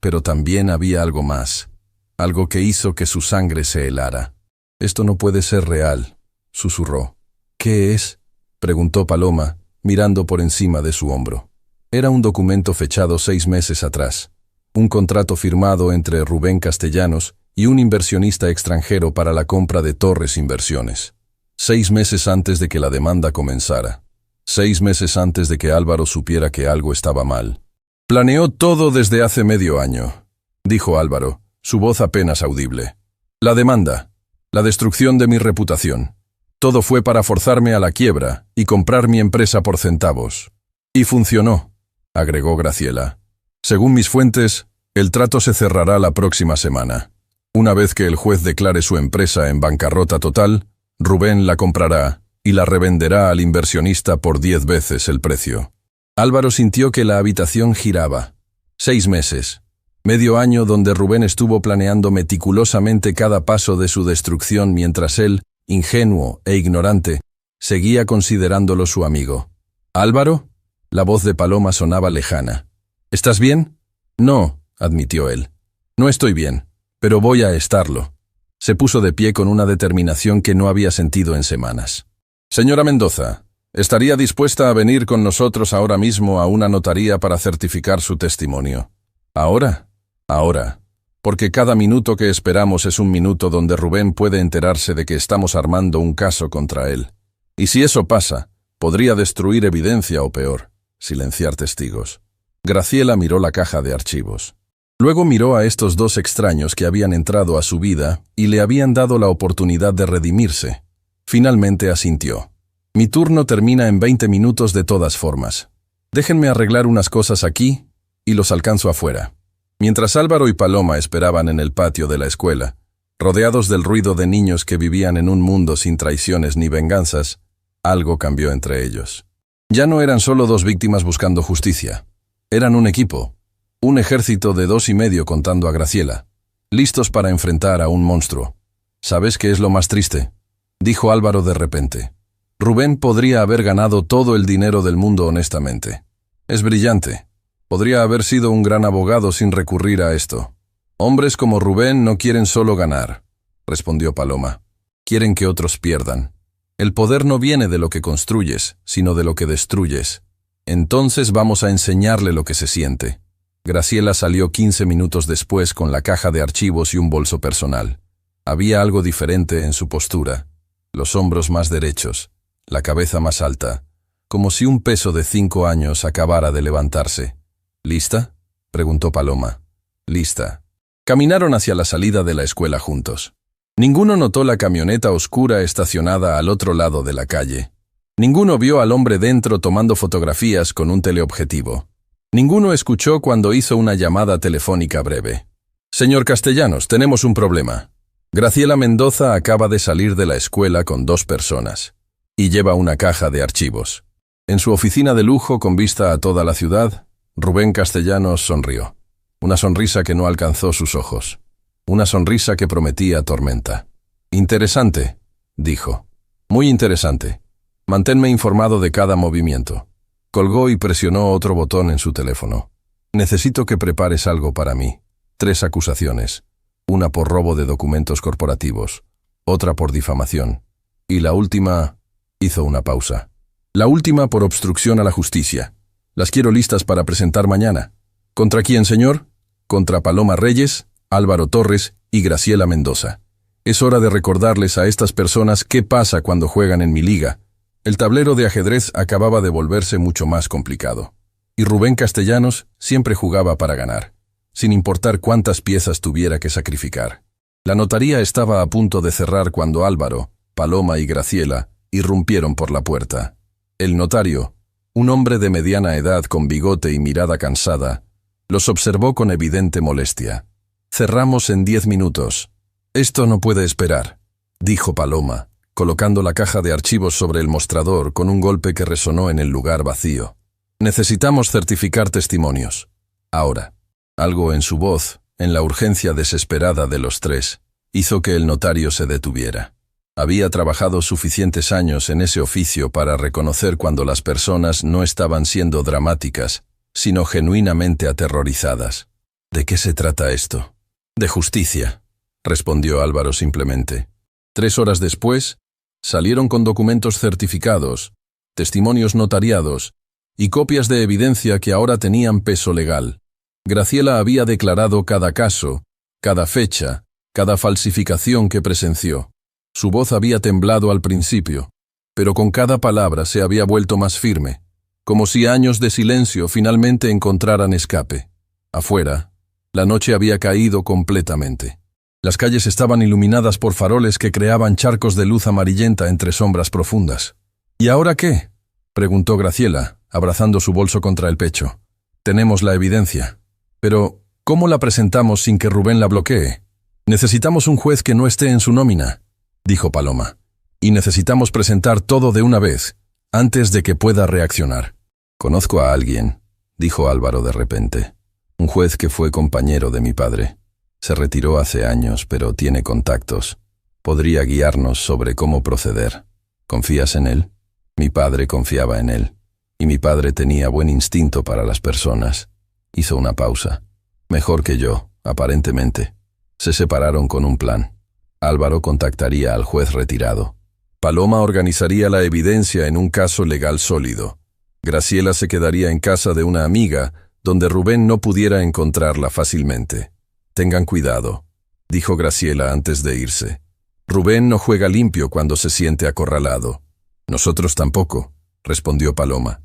Pero también había algo más, algo que hizo que su sangre se helara. Esto no puede ser real, susurró. ¿Qué es?, preguntó Paloma, mirando por encima de su hombro. Era un documento fechado 6 meses atrás, un contrato firmado entre Rubén Castellanos y un inversionista extranjero para la compra de Torres Inversiones. 6 meses antes de que la demanda comenzara. 6 meses antes de que Álvaro supiera que algo estaba mal. Planeó todo desde hace medio año, dijo Álvaro, su voz apenas audible. La demanda, la destrucción de mi reputación. Todo fue para forzarme a la quiebra y comprar mi empresa por centavos. Y funcionó, agregó Graciela. Según mis fuentes, el trato se cerrará la próxima semana. Una vez que el juez declare su empresa en bancarrota total, Rubén la comprará y la revenderá al inversionista por 10 veces el precio. Álvaro sintió que la habitación giraba. 6 meses. Medio año donde Rubén estuvo planeando meticulosamente cada paso de su destrucción mientras él, ingenuo e ignorante, seguía considerándolo su amigo. ¿Álvaro? La voz de Paloma sonaba lejana. ¿Estás bien? No, admitió él. No estoy bien, pero voy a estarlo. Se puso de pie con una determinación que no había sentido en semanas. Señora Mendoza, ¿estaría dispuesta a venir con nosotros ahora mismo a una notaría para certificar su testimonio? ¿Ahora? Ahora. Porque cada minuto que esperamos es un minuto donde Rubén puede enterarse de que estamos armando un caso contra él. Y si eso pasa, podría destruir evidencia o peor, silenciar testigos. Graciela miró la caja de archivos. Luego miró a estos 2 extraños que habían entrado a su vida y le habían dado la oportunidad de redimirse. Finalmente asintió. Mi turno termina en 20 minutos de todas formas. Déjenme arreglar unas cosas aquí y los alcanzo afuera. Mientras Álvaro y Paloma esperaban en el patio de la escuela, Rodeados del ruido de niños que vivían en un mundo sin traiciones ni venganzas, algo cambió entre ellos. Ya no eran solo dos víctimas buscando justicia. Eran un equipo, un ejército de 2,5 contando a Graciela, listos para enfrentar a un monstruo. ¿Sabes qué es lo más triste?, dijo Álvaro de repente. Rubén podría haber ganado todo el dinero del mundo honestamente. Es brillante. Podría haber sido un gran abogado sin recurrir a esto. Hombres como Rubén no quieren solo ganar, respondió Paloma. Quieren que otros pierdan. El poder no viene de lo que construyes, sino de lo que destruyes. Entonces vamos a enseñarle lo que se siente. Graciela salió 15 minutos después con la caja de archivos y un bolso personal. Había algo diferente en su postura. Los hombros más derechos, la cabeza más alta, como si un peso de 5 años acabara de levantarse. ¿Lista?, preguntó Paloma. Lista. Caminaron hacia la salida de la escuela juntos. Ninguno notó la camioneta oscura estacionada al otro lado de la calle. Ninguno vio al hombre dentro tomando fotografías con un teleobjetivo. Ninguno escuchó cuando hizo una llamada telefónica breve. Señor Castellanos, tenemos un problema. Graciela Mendoza acaba de salir de la escuela con 2 personas. Y lleva una caja de archivos. En su oficina de lujo con vista a toda la ciudad, Rubén Castellanos sonrió. Una sonrisa que no alcanzó sus ojos. Una sonrisa que prometía tormenta. Interesante, dijo. Muy interesante. Manténme informado de cada movimiento. Colgó y presionó otro botón en su teléfono. Necesito que prepares algo para mí. 3 acusaciones. Una por robo de documentos corporativos. Otra por difamación. Y la última... Hizo una pausa. La última por obstrucción a la justicia. Las quiero listas para presentar mañana. ¿Contra quién, señor? Contra Paloma Reyes, Álvaro Torres y Graciela Mendoza. Es hora de recordarles a estas personas qué pasa cuando juegan en mi liga. El tablero de ajedrez acababa de volverse mucho más complicado. Y Rubén Castellanos siempre jugaba para ganar, sin importar cuántas piezas tuviera que sacrificar. La notaría estaba a punto de cerrar cuando Álvaro, Paloma y Graciela irrumpieron por la puerta. El notario, un hombre de mediana edad con bigote y mirada cansada, los observó con evidente molestia. Cerramos en 10 minutos. Esto no puede esperar, dijo Paloma, colocando la caja de archivos sobre el mostrador con un golpe que resonó en el lugar vacío. Necesitamos certificar testimonios. Ahora. Algo en su voz, en la urgencia desesperada de los 3, hizo que el notario se detuviera. Había trabajado suficientes años en ese oficio para reconocer cuando las personas no estaban siendo dramáticas, sino genuinamente aterrorizadas. ¿De qué se trata esto? De justicia, respondió Álvaro simplemente. 3 horas después, salieron con documentos certificados, testimonios notariados y copias de evidencia que ahora tenían peso legal. Graciela había declarado cada caso, cada fecha, cada falsificación que presenció. Su voz había temblado al principio, pero con cada palabra se había vuelto más firme, como si años de silencio finalmente encontraran escape. Afuera, la noche había caído completamente. Las calles estaban iluminadas por faroles que creaban charcos de luz amarillenta entre sombras profundas. ¿Y ahora qué?, preguntó Graciela, abrazando su bolso contra el pecho. Tenemos la evidencia. Pero, ¿cómo la presentamos sin que Rubén la bloquee? Necesitamos un juez que no esté en su nómina, dijo Paloma. Y necesitamos presentar todo de una vez, antes de que pueda reaccionar. Conozco a alguien, dijo Álvaro de repente. Un juez que fue compañero de mi padre. Se retiró hace años, pero tiene contactos. Podría guiarnos sobre cómo proceder. ¿Confías en él? Mi padre confiaba en él. Y mi padre tenía buen instinto para las personas. Hizo una pausa. Mejor que yo, aparentemente. Se separaron con un plan. Álvaro contactaría al juez retirado. Paloma organizaría la evidencia en un caso legal sólido. Graciela se quedaría en casa de una amiga, donde Rubén no pudiera encontrarla fácilmente. Tengan cuidado, dijo Graciela antes de irse. Rubén no juega limpio cuando se siente acorralado. Nosotros tampoco, respondió Paloma.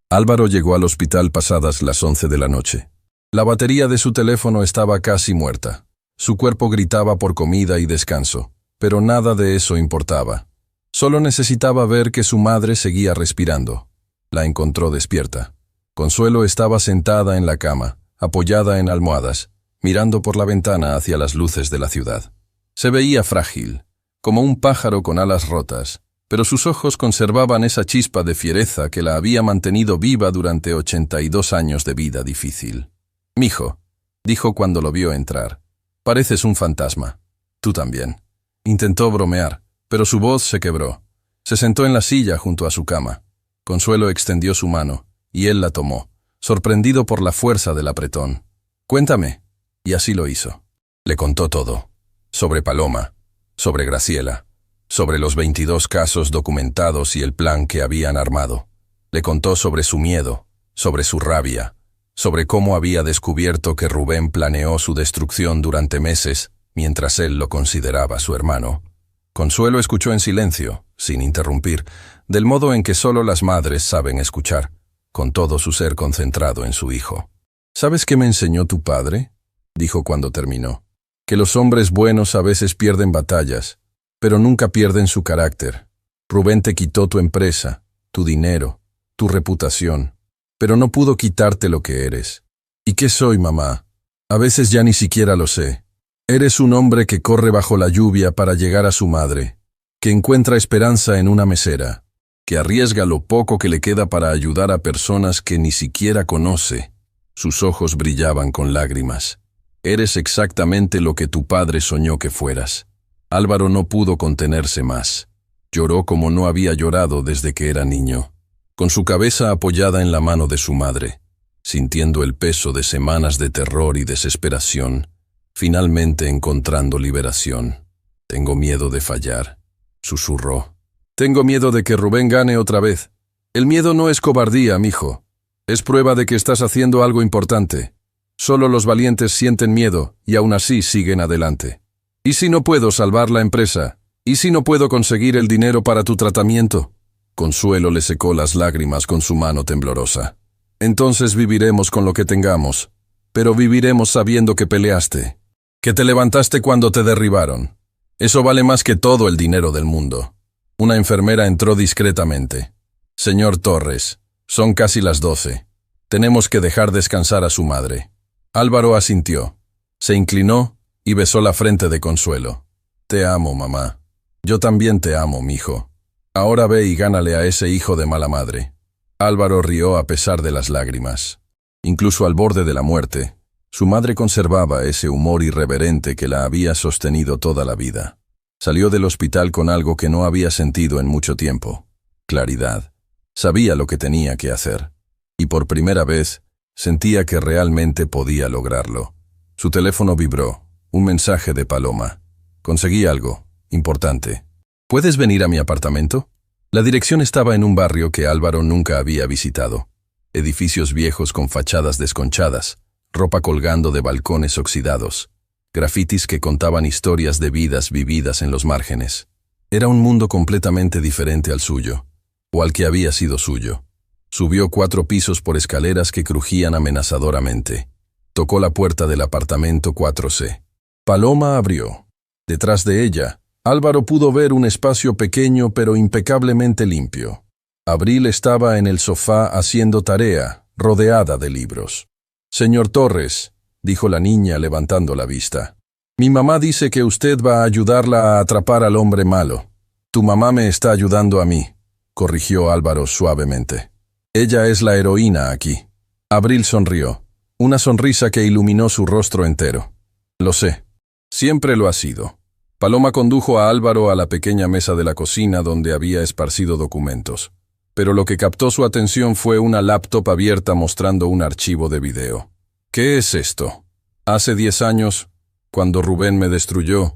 Álvaro llegó al hospital pasadas las 11 de la noche. La batería de su teléfono estaba casi muerta. Su cuerpo gritaba por comida y descanso, pero nada de eso importaba. Solo necesitaba ver que su madre seguía respirando. La encontró despierta. Consuelo estaba sentada en la cama, apoyada en almohadas, mirando por la ventana hacia las luces de la ciudad. Se veía frágil, como un pájaro con alas rotas, pero sus ojos conservaban esa chispa de fiereza que la había mantenido viva durante 82 años de vida difícil. «Mijo», dijo cuando lo vio entrar, «pareces un fantasma. Tú también». Intentó bromear, pero su voz se quebró. Se sentó en la silla junto a su cama. Consuelo extendió su mano, y él la tomó, sorprendido por la fuerza del apretón. «Cuéntame». Y así lo hizo. Le contó todo. Sobre Paloma, sobre Graciela, sobre los 22 casos documentados y el plan que habían armado. Le contó sobre su miedo, sobre su rabia, sobre cómo había descubierto que Rubén planeó su destrucción durante meses, mientras él lo consideraba su hermano. Consuelo escuchó en silencio, sin interrumpir, del modo en que solo las madres saben escuchar, con todo su ser concentrado en su hijo. «¿Sabes qué me enseñó tu padre?», dijo cuando terminó. «Que los hombres buenos a veces pierden batallas, pero nunca pierden su carácter. Rubén te quitó tu empresa, tu dinero, tu reputación, pero no pudo quitarte lo que eres. ¿Y qué soy, mamá? A veces ya ni siquiera lo sé. Eres un hombre que corre bajo la lluvia para llegar a su madre, que encuentra esperanza en una mesera, que arriesga lo poco que le queda para ayudar a personas que ni siquiera conoce». Sus ojos brillaban con lágrimas. «Eres exactamente lo que tu padre soñó que fueras». Álvaro no pudo contenerse más. Lloró como no había llorado desde que era niño, con su cabeza apoyada en la mano de su madre, sintiendo el peso de semanas de terror y desesperación, finalmente encontrando liberación. «Tengo miedo de fallar», susurró. «Tengo miedo de que Rubén gane otra vez. El miedo no es cobardía, mijo. Es prueba de que estás haciendo algo importante. Solo los valientes sienten miedo y aún así siguen adelante. ¿Y si no puedo salvar la empresa? ¿Y si no puedo conseguir el dinero para tu tratamiento?». Consuelo le secó las lágrimas con su mano temblorosa. «Entonces viviremos con lo que tengamos, pero viviremos sabiendo que peleaste, que te levantaste cuando te derribaron. Eso vale más que todo el dinero del mundo». Una enfermera entró discretamente. «Señor Torres, son casi las 12. Tenemos que dejar descansar a su madre». Álvaro asintió. Se inclinó y besó la frente de Consuelo. «Te amo, mamá». «Yo también te amo, mijo. Ahora ve y gánale a ese hijo de mala madre». Álvaro rió a pesar de las lágrimas. Incluso al borde de la muerte, su madre conservaba ese humor irreverente que la había sostenido toda la vida. Salió del hospital con algo que no había sentido en mucho tiempo: claridad. Sabía lo que tenía que hacer. Y por primera vez, sentía que realmente podía lograrlo. Su teléfono vibró. Un mensaje de Paloma. «Conseguí algo importante. ¿Puedes venir a mi apartamento?». La dirección estaba en un barrio que Álvaro nunca había visitado. Edificios viejos con fachadas desconchadas, ropa colgando de balcones oxidados, grafitis que contaban historias de vidas vividas en los márgenes. Era un mundo completamente diferente al suyo, o al que había sido suyo. Subió 4 pisos por escaleras que crujían amenazadoramente. Tocó la puerta del apartamento 4C. Paloma abrió. Detrás de ella, Álvaro pudo ver un espacio pequeño pero impecablemente limpio. Abril estaba en el sofá haciendo tarea, rodeada de libros. «Señor Torres», dijo la niña levantando la vista, «mi mamá dice que usted va a ayudarla a atrapar al hombre malo». «Tu mamá me está ayudando a mí», corrigió Álvaro suavemente. «Ella es la heroína aquí». Abril sonrió, una sonrisa que iluminó su rostro entero. «Lo sé. Siempre lo ha sido». Paloma condujo a Álvaro a la pequeña mesa de la cocina donde había esparcido documentos. Pero lo que captó su atención fue una laptop abierta mostrando un archivo de video. «¿Qué es esto?». «Hace 10 años, cuando Rubén me destruyó,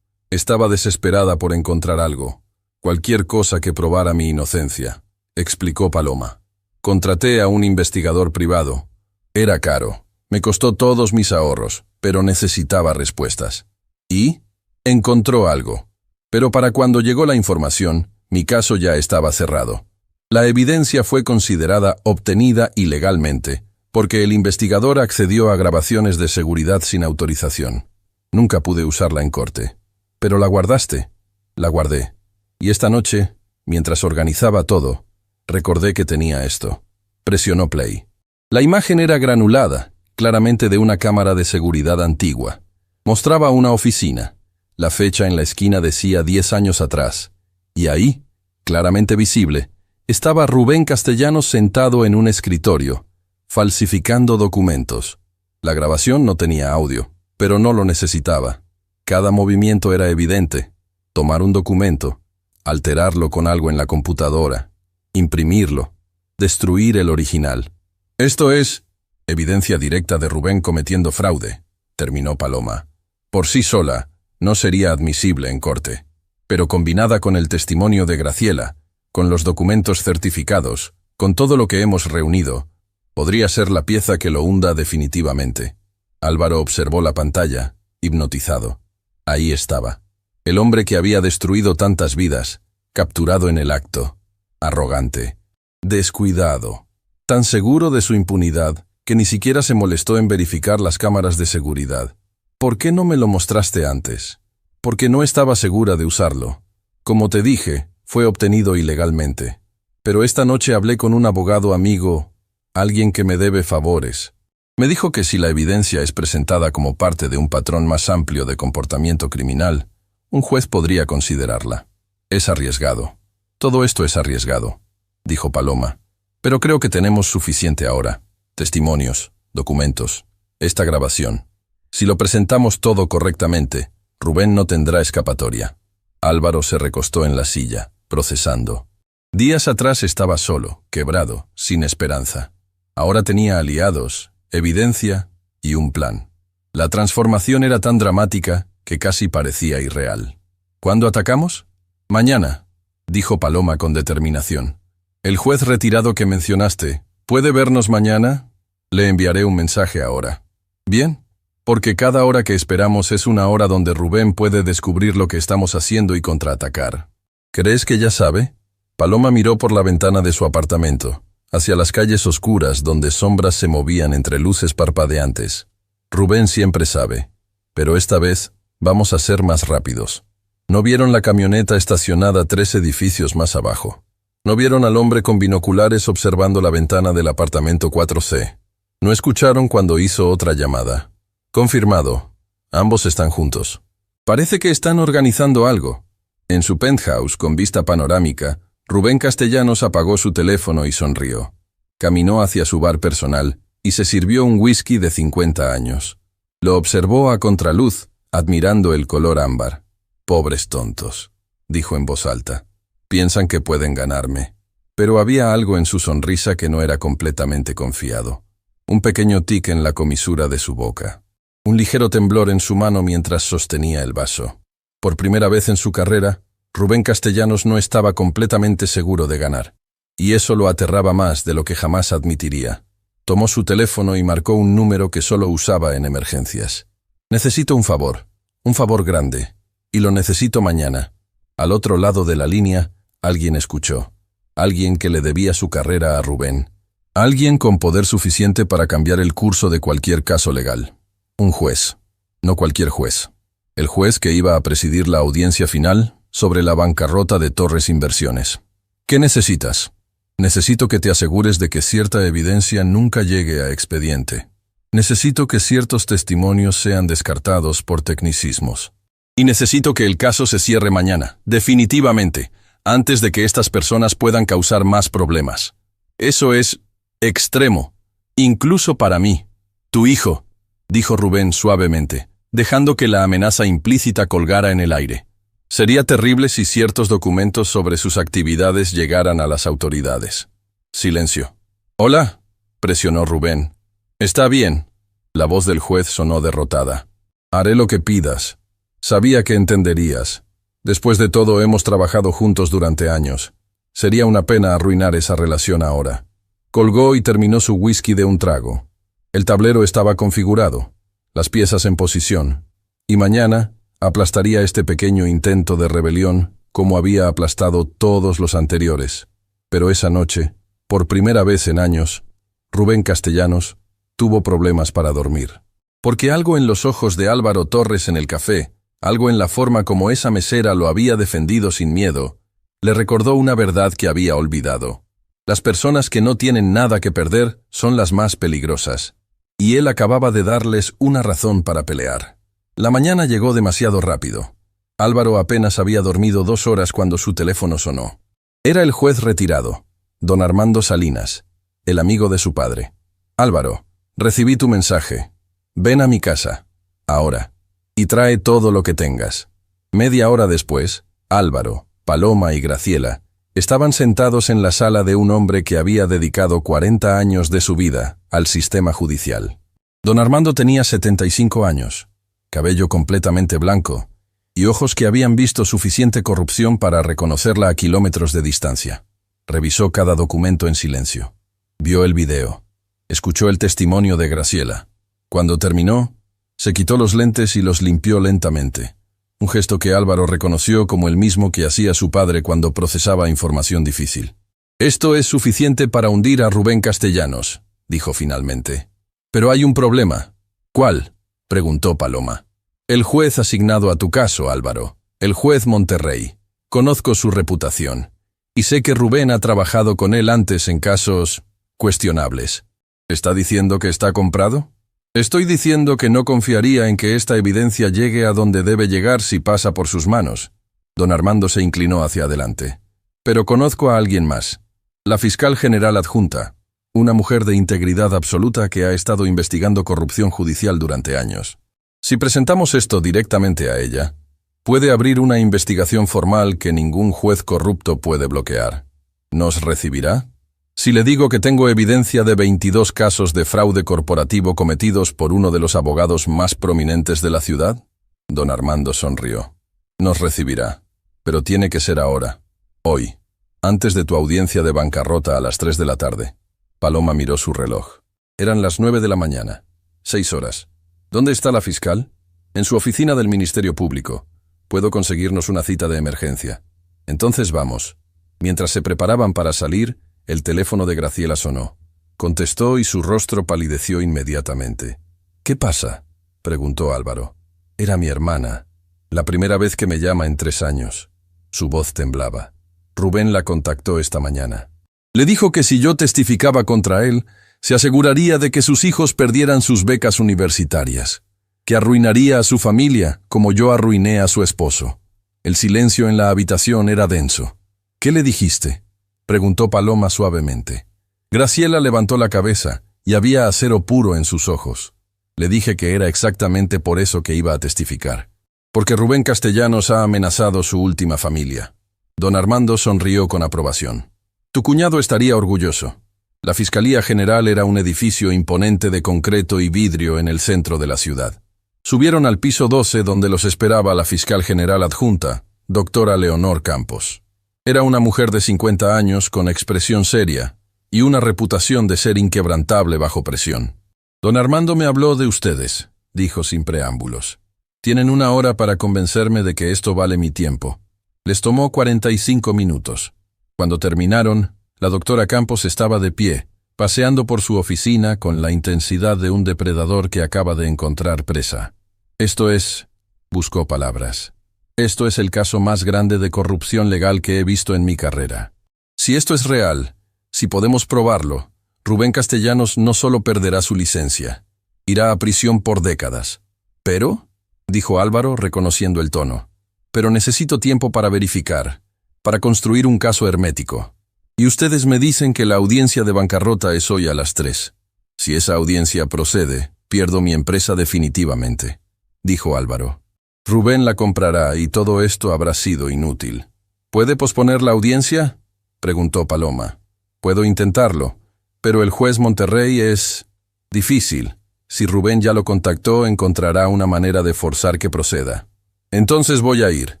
estaba desesperada por encontrar algo, cualquier cosa que probara mi inocencia», explicó Paloma. «Contraté a un investigador privado. Era caro. Me costó todos mis ahorros, pero necesitaba respuestas. ¿Y? Encontró algo. Pero para cuando llegó la información, mi caso ya estaba cerrado. La evidencia fue considerada obtenida ilegalmente, porque el investigador accedió a grabaciones de seguridad sin autorización. Nunca pude usarla en corte. Pero la guardaste». «La guardé. Y esta noche, mientras organizaba todo, recordé que tenía esto». Presionó play. La imagen era granulada, claramente de una cámara de seguridad antigua. Mostraba una oficina. La fecha en la esquina decía 10 años atrás, y ahí, claramente visible, estaba Rubén Castellanos sentado en un escritorio, falsificando documentos. La grabación no tenía audio, pero no lo necesitaba. Cada movimiento era evidente. Tomar un documento, alterarlo con algo en la computadora, imprimirlo, destruir el original. Esto es evidencia directa de Rubén cometiendo fraude, terminó Paloma. Por sí sola, no sería admisible en corte, pero combinada con el testimonio de Graciela, con los documentos certificados, con todo lo que hemos reunido, podría ser la pieza que lo hunda definitivamente. Álvaro observó la pantalla, hipnotizado. Ahí estaba. El hombre que había destruido tantas vidas, capturado en el acto. Arrogante. Descuidado. Tan seguro de su impunidad, que ni siquiera se molestó en verificar las cámaras de seguridad. ¿Por qué no me lo mostraste antes? Porque no estaba segura de usarlo. Como te dije, fue obtenido ilegalmente. Pero esta noche hablé con un abogado amigo, alguien que me debe favores. Me dijo que si la evidencia es presentada como parte de un patrón más amplio de comportamiento criminal, un juez podría considerarla. Es arriesgado. Todo esto es arriesgado, dijo Paloma. Pero creo que tenemos suficiente ahora. Testimonios, documentos, esta grabación. Si lo presentamos todo correctamente, Rubén no tendrá escapatoria. Álvaro se recostó en la silla, procesando. Días atrás estaba solo, quebrado, sin esperanza. Ahora tenía aliados, evidencia y un plan. La transformación era tan dramática que casi parecía irreal. ¿Cuándo atacamos? Mañana, dijo Paloma con determinación. El juez retirado que mencionaste, ¿puede vernos mañana? Le enviaré un mensaje ahora. Bien, porque cada hora que esperamos es una hora donde Rubén puede descubrir lo que estamos haciendo y contraatacar. ¿Crees que ya sabe? Paloma miró por la ventana de su apartamento, hacia las calles oscuras donde sombras se movían entre luces parpadeantes. Rubén siempre sabe, pero esta vez vamos a ser más rápidos. No vieron la camioneta estacionada 3 edificios más abajo. No vieron al hombre con binoculares observando la ventana del apartamento 4C. No escucharon cuando hizo otra llamada. Confirmado. Ambos están juntos. Parece que están organizando algo. En su penthouse, con vista panorámica, Rubén Castellanos apagó su teléfono y sonrió. Caminó hacia su bar personal y se sirvió un whisky de 50 años. Lo observó a contraluz, admirando el color ámbar. Pobres tontos, dijo en voz alta. Piensan que pueden ganarme. Pero había algo en su sonrisa que no era completamente confiado. Un pequeño tic en la comisura de su boca. Un ligero temblor en su mano mientras sostenía el vaso. Por primera vez en su carrera, Rubén Castellanos no estaba completamente seguro de ganar. Y eso lo aterraba más de lo que jamás admitiría. Tomó su teléfono y marcó un número que solo usaba en emergencias. Necesito un favor grande, y lo necesito mañana. Al otro lado de la línea, alguien escuchó. Alguien que le debía su carrera a Rubén. Alguien con poder suficiente para cambiar el curso de cualquier caso legal. Un juez. No cualquier juez. El juez que iba a presidir la audiencia final sobre la bancarrota de Torres Inversiones. ¿Qué necesitas? Necesito que te asegures de que cierta evidencia nunca llegue a expediente. Necesito que ciertos testimonios sean descartados por tecnicismos. Y necesito que el caso se cierre mañana, definitivamente, antes de que estas personas puedan causar más problemas. Eso es extremo, incluso para mí. Tu hijo, dijo Rubén suavemente, dejando que la amenaza implícita colgara en el aire. Sería terrible si ciertos documentos sobre sus actividades llegaran a las autoridades. Silencio. «Hola», presionó Rubén. «Está bien». La voz del juez sonó derrotada. «Haré lo que pidas. Sabía que entenderías. Después de todo, hemos trabajado juntos durante años. Sería una pena arruinar esa relación ahora». Colgó y terminó su whisky de un trago. El tablero estaba configurado, las piezas en posición, y mañana aplastaría este pequeño intento de rebelión como había aplastado todos los anteriores. Pero esa noche, por primera vez en años, Rubén Castellanos tuvo problemas para dormir. Porque algo en los ojos de Álvaro Torres en el café, algo en la forma como esa mesera lo había defendido sin miedo, le recordó una verdad que había olvidado. Las personas que no tienen nada que perder son las más peligrosas. Y él acababa de darles una razón para pelear. La mañana llegó demasiado rápido. Álvaro apenas había dormido 2 horas cuando su teléfono sonó. Era el juez retirado, don Armando Salinas, el amigo de su padre. Álvaro, recibí tu mensaje. Ven a mi casa, ahora, y trae todo lo que tengas. Media hora después, Álvaro, Paloma y Graciela estaban sentados en la sala de un hombre que había dedicado 40 años de su vida al sistema judicial. Don Armando tenía 75 años, cabello completamente blanco y ojos que habían visto suficiente corrupción para reconocerla a kilómetros de distancia. Revisó cada documento en silencio. Vio el video. Escuchó el testimonio de Graciela. Cuando terminó, se quitó los lentes y los limpió lentamente. Un gesto que Álvaro reconoció como el mismo que hacía su padre cuando procesaba información difícil. «Esto es suficiente para hundir a Rubén Castellanos», dijo finalmente. «Pero hay un problema». «¿Cuál?», preguntó Paloma. «El juez asignado a tu caso, Álvaro. El juez Monterrey. Conozco su reputación. Y sé que Rubén ha trabajado con él antes en casos cuestionables». «¿Está diciendo que está comprado?» «Estoy diciendo que no confiaría en que esta evidencia llegue a donde debe llegar si pasa por sus manos». Don Armando se inclinó hacia adelante. «Pero conozco a alguien más. La fiscal general adjunta, una mujer de integridad absoluta que ha estado investigando corrupción judicial durante años. Si presentamos esto directamente a ella, puede abrir una investigación formal que ningún juez corrupto puede bloquear. ¿Nos recibirá? Si le digo que tengo evidencia de 22 casos de fraude corporativo cometidos por uno de los abogados más prominentes de la ciudad». Don Armando sonrió. «Nos recibirá, pero tiene que ser ahora, hoy, antes de tu audiencia de bancarrota a las 3 de la tarde». Paloma miró su reloj. Eran las 9 de la mañana. 6 horas. «¿Dónde está la fiscal?» «En su oficina del Ministerio Público. Puedo conseguirnos una cita de emergencia». «Entonces vamos». Mientras se preparaban para salir, el teléfono de Graciela sonó. Contestó y su rostro palideció inmediatamente. «¿Qué pasa?», preguntó Álvaro. «Era mi hermana. La primera vez que me llama en 3 años». Su voz temblaba. «Rubén la contactó esta mañana. Le dijo que si yo testificaba contra él, se aseguraría de que sus hijos perdieran sus becas universitarias, que arruinaría a su familia como yo arruiné a su esposo». El silencio en la habitación era denso. «¿Qué le dijiste?», preguntó Paloma suavemente. Graciela levantó la cabeza y había acero puro en sus ojos. «Le dije que era exactamente por eso que iba a testificar. Porque Rubén Castellanos ha amenazado su última familia». Don Armando sonrió con aprobación. «Tu cuñado estaría orgulloso». La Fiscalía General era un edificio imponente de concreto y vidrio en el centro de la ciudad. Subieron al piso 12 donde los esperaba la fiscal general adjunta, doctora Leonor Campos. Era una mujer de 50 años con expresión seria y una reputación de ser inquebrantable bajo presión. «Don Armando me habló de ustedes», dijo sin preámbulos. «Tienen 1 hora para convencerme de que esto vale mi tiempo». Les tomó 45 minutos. Cuando terminaron, la doctora Campos estaba de pie, paseando por su oficina con la intensidad de un depredador que acaba de encontrar presa. «Esto es», buscó palabras, «esto es el caso más grande de corrupción legal que he visto en mi carrera. Si esto es real, si podemos probarlo, Rubén Castellanos no solo perderá su licencia, irá a prisión por décadas». «¿Pero?», dijo Álvaro, reconociendo el tono. «Pero necesito tiempo para verificar, para construir un caso hermético. Y ustedes me dicen que la audiencia de bancarrota es hoy a las 3. Si esa audiencia procede, pierdo mi empresa definitivamente», dijo Álvaro. «Rubén la comprará y todo esto habrá sido inútil». «¿Puede posponer la audiencia?», preguntó Paloma. «Puedo intentarlo, pero el juez Monterrey es difícil. Si Rubén ya lo contactó, encontrará una manera de forzar que proceda». «Entonces voy a ir»,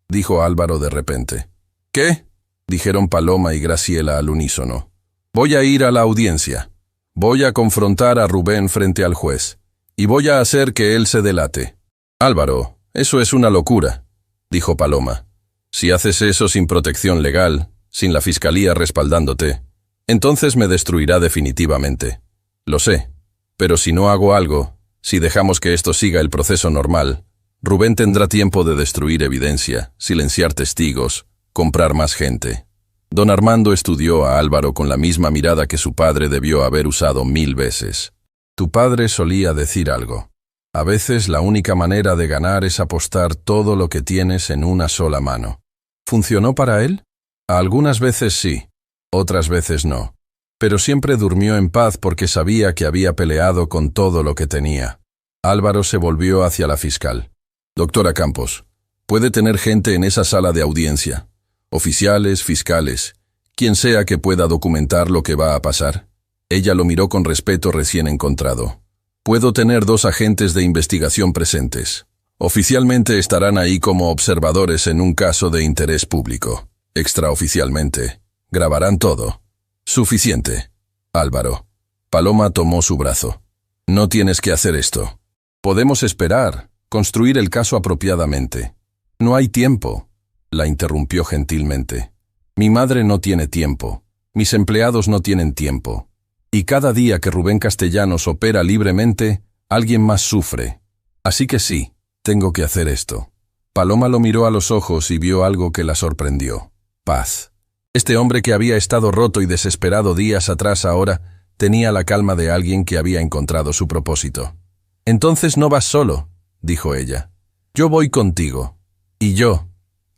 dijo Álvaro de repente. «¿Qué?», dijeron Paloma y Graciela al unísono. «Voy a ir a la audiencia. Voy a confrontar a Rubén frente al juez. Y voy a hacer que él se delate». «Álvaro, eso es una locura», dijo Paloma. «Si haces eso sin protección legal, sin la fiscalía respaldándote, entonces me destruirá definitivamente. Lo sé, pero si no hago algo, si dejamos que esto siga el proceso normal, Rubén tendrá tiempo de destruir evidencia, silenciar testigos, comprar más gente». Don Armando estudió a Álvaro con la misma mirada que su padre debió haber usado 1000 veces. «Tu padre solía decir algo». A veces la única manera de ganar es apostar todo lo que tienes en una sola mano. ¿Funcionó para él? Algunas veces sí, otras veces no. Pero siempre durmió en paz porque sabía que había peleado con todo lo que tenía. Álvaro se volvió hacia la fiscal. Doctora Campos, puede tener gente en esa sala de audiencia. Oficiales, fiscales, quien sea que pueda documentar lo que va a pasar. Ella lo miró con respeto recién encontrado. Puedo tener 2 agentes de investigación presentes. Oficialmente estarán ahí como observadores en un caso de interés público. Extraoficialmente, grabarán todo. Suficiente. Álvaro. Paloma tomó su brazo. No tienes que hacer esto. Podemos esperar, construir el caso apropiadamente. No hay tiempo, la interrumpió gentilmente. Mi madre no tiene tiempo. Mis empleados no tienen tiempo. Y cada día que Rubén Castellanos opera libremente, alguien más sufre. Así que sí, tengo que hacer esto. Paloma lo miró a los ojos y vio algo que la sorprendió. Paz. Este hombre que había estado roto y desesperado días atrás ahora, tenía la calma de alguien que había encontrado su propósito. Entonces no vas solo, dijo ella. Yo voy contigo. Y yo,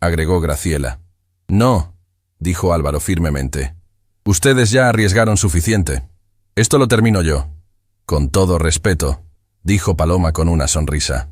agregó Graciela. No, dijo Álvaro firmemente. Ustedes ya arriesgaron suficiente. Esto lo termino yo. Con todo respeto, dijo Paloma con una sonrisa.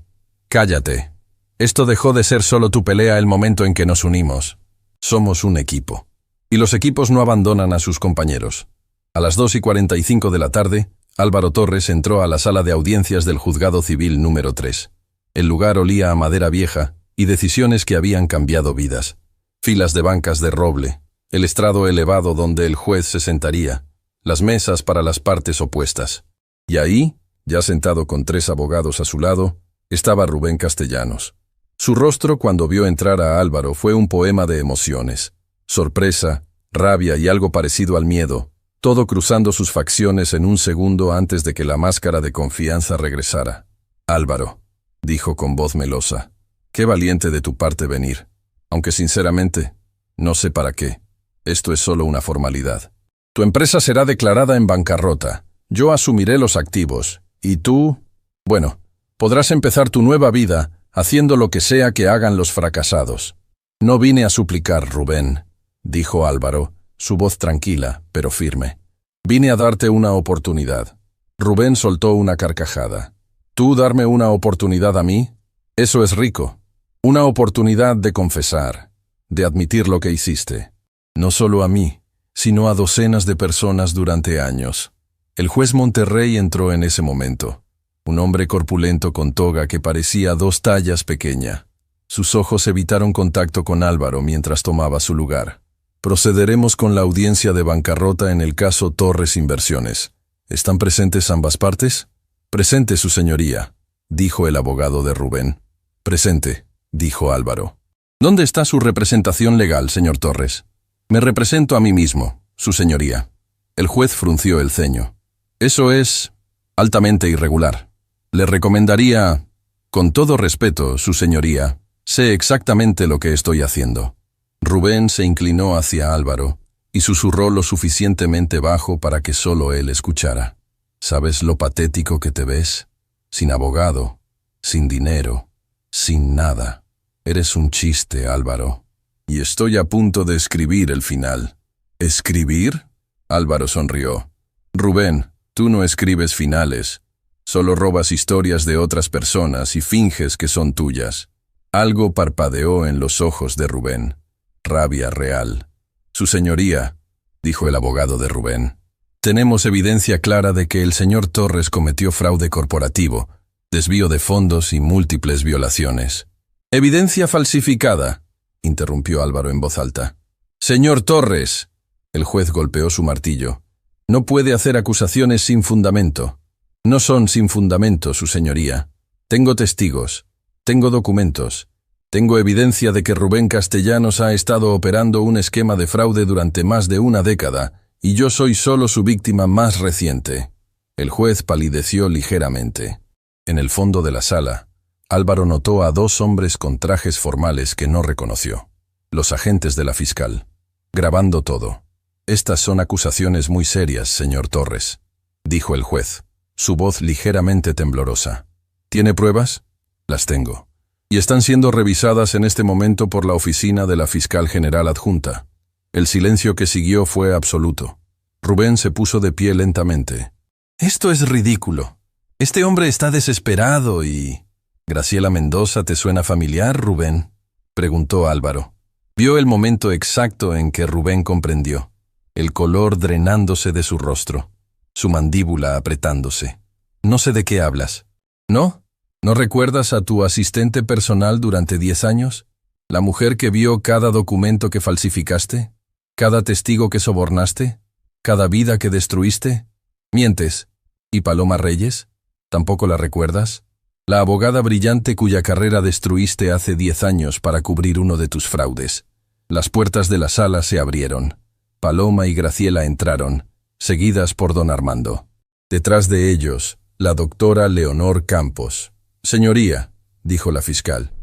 Cállate. Esto dejó de ser solo tu pelea el momento en que nos unimos. Somos un equipo. Y los equipos no abandonan a sus compañeros. A las 2:45 de la tarde, Álvaro Torres entró a la sala de audiencias del Juzgado Civil número 3. El lugar olía a madera vieja y decisiones que habían cambiado vidas. Filas de bancas de roble, el estrado elevado donde el juez se sentaría, las mesas para las partes opuestas. Y ahí, ya sentado con 3 abogados a su lado, estaba Rubén Castellanos. Su rostro cuando vio entrar a Álvaro fue un poema de emociones. Sorpresa, rabia y algo parecido al miedo, todo cruzando sus facciones en un segundo antes de que la máscara de confianza regresara. Álvaro, dijo con voz melosa, qué valiente de tu parte venir. Aunque sinceramente, no sé para qué. Esto es solo una formalidad. Tu empresa será declarada en bancarrota. Yo asumiré los activos. Y tú, bueno, podrás empezar tu nueva vida haciendo lo que sea que hagan los fracasados. No vine a suplicar, Rubén, dijo Álvaro, su voz tranquila, pero firme. Vine a darte una oportunidad. Rubén soltó una carcajada. ¿Tú darme una oportunidad a mí? Eso es rico. Una oportunidad de confesar, de admitir lo que hiciste. No solo a mí, sino a docenas de personas durante años. El juez Monterrey entró en ese momento. Un hombre corpulento con toga que parecía 2 tallas pequeña. Sus ojos evitaron contacto con Álvaro mientras tomaba su lugar. Procederemos con la audiencia de bancarrota en el caso Torres Inversiones. ¿Están presentes ambas partes? Presente, su señoría, dijo el abogado de Rubén. Presente, dijo Álvaro. ¿Dónde está su representación legal, señor Torres? Me represento a mí mismo, su señoría. El juez frunció el ceño. Eso es altamente irregular. Le recomendaría, con todo respeto, su señoría, sé exactamente lo que estoy haciendo. Rubén se inclinó hacia Álvaro y susurró lo suficientemente bajo para que solo él escuchara. ¿Sabes lo patético que te ves? Sin abogado, sin dinero, sin nada. Eres un chiste, Álvaro. Y estoy a punto de escribir el final. ¿Escribir? Álvaro sonrió. Rubén, tú no escribes finales. Solo robas historias de otras personas y finges que son tuyas. Algo parpadeó en los ojos de Rubén. Rabia real. Su señoría, dijo el abogado de Rubén. Tenemos evidencia clara de que el señor Torres cometió fraude corporativo, desvío de fondos y múltiples violaciones. Evidencia falsificada, interrumpió Álvaro en voz alta. Señor Torres, el juez golpeó su martillo. No puede hacer acusaciones sin fundamento. No son sin fundamento, su señoría. Tengo testigos, tengo documentos, tengo evidencia de que Rubén Castellanos ha estado operando un esquema de fraude durante más de una década, y yo soy solo su víctima más reciente. El juez palideció ligeramente. En el fondo de la sala, Álvaro notó a 2 hombres con trajes formales que no reconoció. Los agentes de la fiscal. Grabando todo. Estas son acusaciones muy serias, señor Torres, dijo el juez, su voz ligeramente temblorosa. ¿Tiene pruebas? Las tengo. Y están siendo revisadas en este momento por la oficina de la fiscal general adjunta. El silencio que siguió fue absoluto. Rubén se puso de pie lentamente. Esto es ridículo. Este hombre está desesperado y... ¿Graciela Mendoza te suena familiar, Rubén?, preguntó Álvaro. Vio el momento exacto en que Rubén comprendió, el color drenándose de su rostro, su mandíbula apretándose. No sé de qué hablas. ¿No? ¿No recuerdas a tu asistente personal durante 10 años? ¿La mujer que vio cada documento que falsificaste? ¿Cada testigo que sobornaste? ¿Cada vida que destruiste? ¿Mientes? ¿Y Paloma Reyes? ¿Tampoco la recuerdas? La abogada brillante cuya carrera destruiste hace 10 años para cubrir uno de tus fraudes. Las puertas de la sala se abrieron. Paloma y Graciela entraron, seguidas por don Armando. Detrás de ellos, la doctora Leonor Campos. Señoría, dijo la fiscal,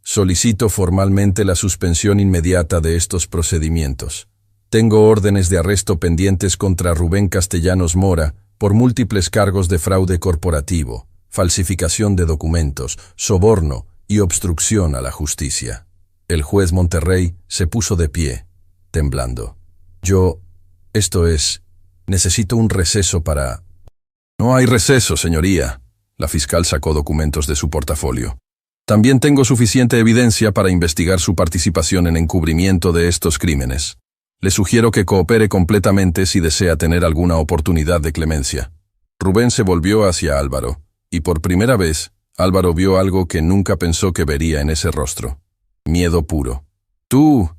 solicito formalmente la suspensión inmediata de estos procedimientos. Tengo órdenes de arresto pendientes contra Rubén Castellanos Mora por múltiples cargos de fraude corporativo, falsificación de documentos, soborno y obstrucción a la justicia. El juez Monterrey se puso de pie, temblando. Necesito un receso para... No hay receso, señoría. La fiscal sacó documentos de su portafolio. También tengo suficiente evidencia para investigar su participación en encubrimiento de estos crímenes. Le sugiero que coopere completamente si desea tener alguna oportunidad de clemencia. Rubén se volvió hacia Álvaro, y por primera vez, Álvaro vio algo que nunca pensó que vería en ese rostro. Miedo puro. Tú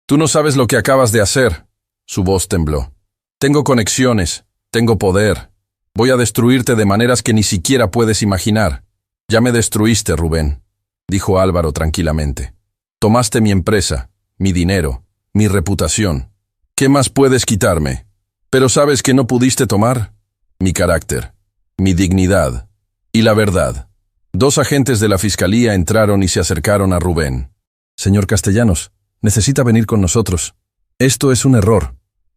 no sabes lo que acabas de hacer. Su voz tembló. Tengo conexiones, tengo poder. Voy a destruirte de maneras que ni siquiera puedes imaginar. Ya me destruiste, Rubén, dijo Álvaro tranquilamente. Tomaste mi empresa, mi dinero, mi reputación. ¿Qué más puedes quitarme? Pero ¿sabes qué no pudiste tomar? Mi carácter, mi dignidad y la verdad. 2 agentes de la fiscalía entraron y se acercaron a Rubén. Señor Castellanos, necesita venir con nosotros. Esto es un error,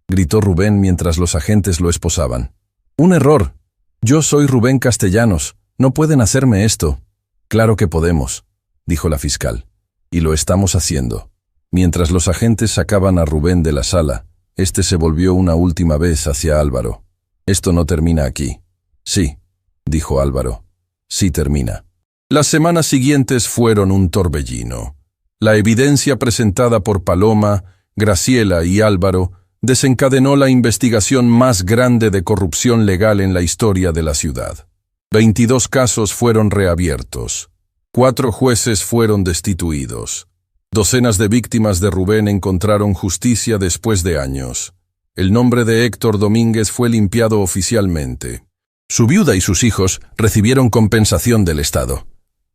gritó Rubén mientras los agentes lo esposaban. Un error. Yo soy Rubén Castellanos. No pueden hacerme esto. Claro que podemos, dijo la fiscal. Y lo estamos haciendo. Mientras los agentes sacaban a Rubén de la sala, este se volvió una última vez hacia Álvaro. Esto no termina aquí. Sí, dijo Álvaro. Sí termina. Las semanas siguientes fueron un torbellino. La evidencia presentada por Paloma, Graciela y Álvaro desencadenó la investigación más grande de corrupción legal en la historia de la ciudad. 22 casos fueron reabiertos. 4 jueces fueron destituidos. Docenas de víctimas de Rubén encontraron justicia después de años. El nombre de Héctor Domínguez fue limpiado oficialmente. Su viuda y sus hijos recibieron compensación del Estado.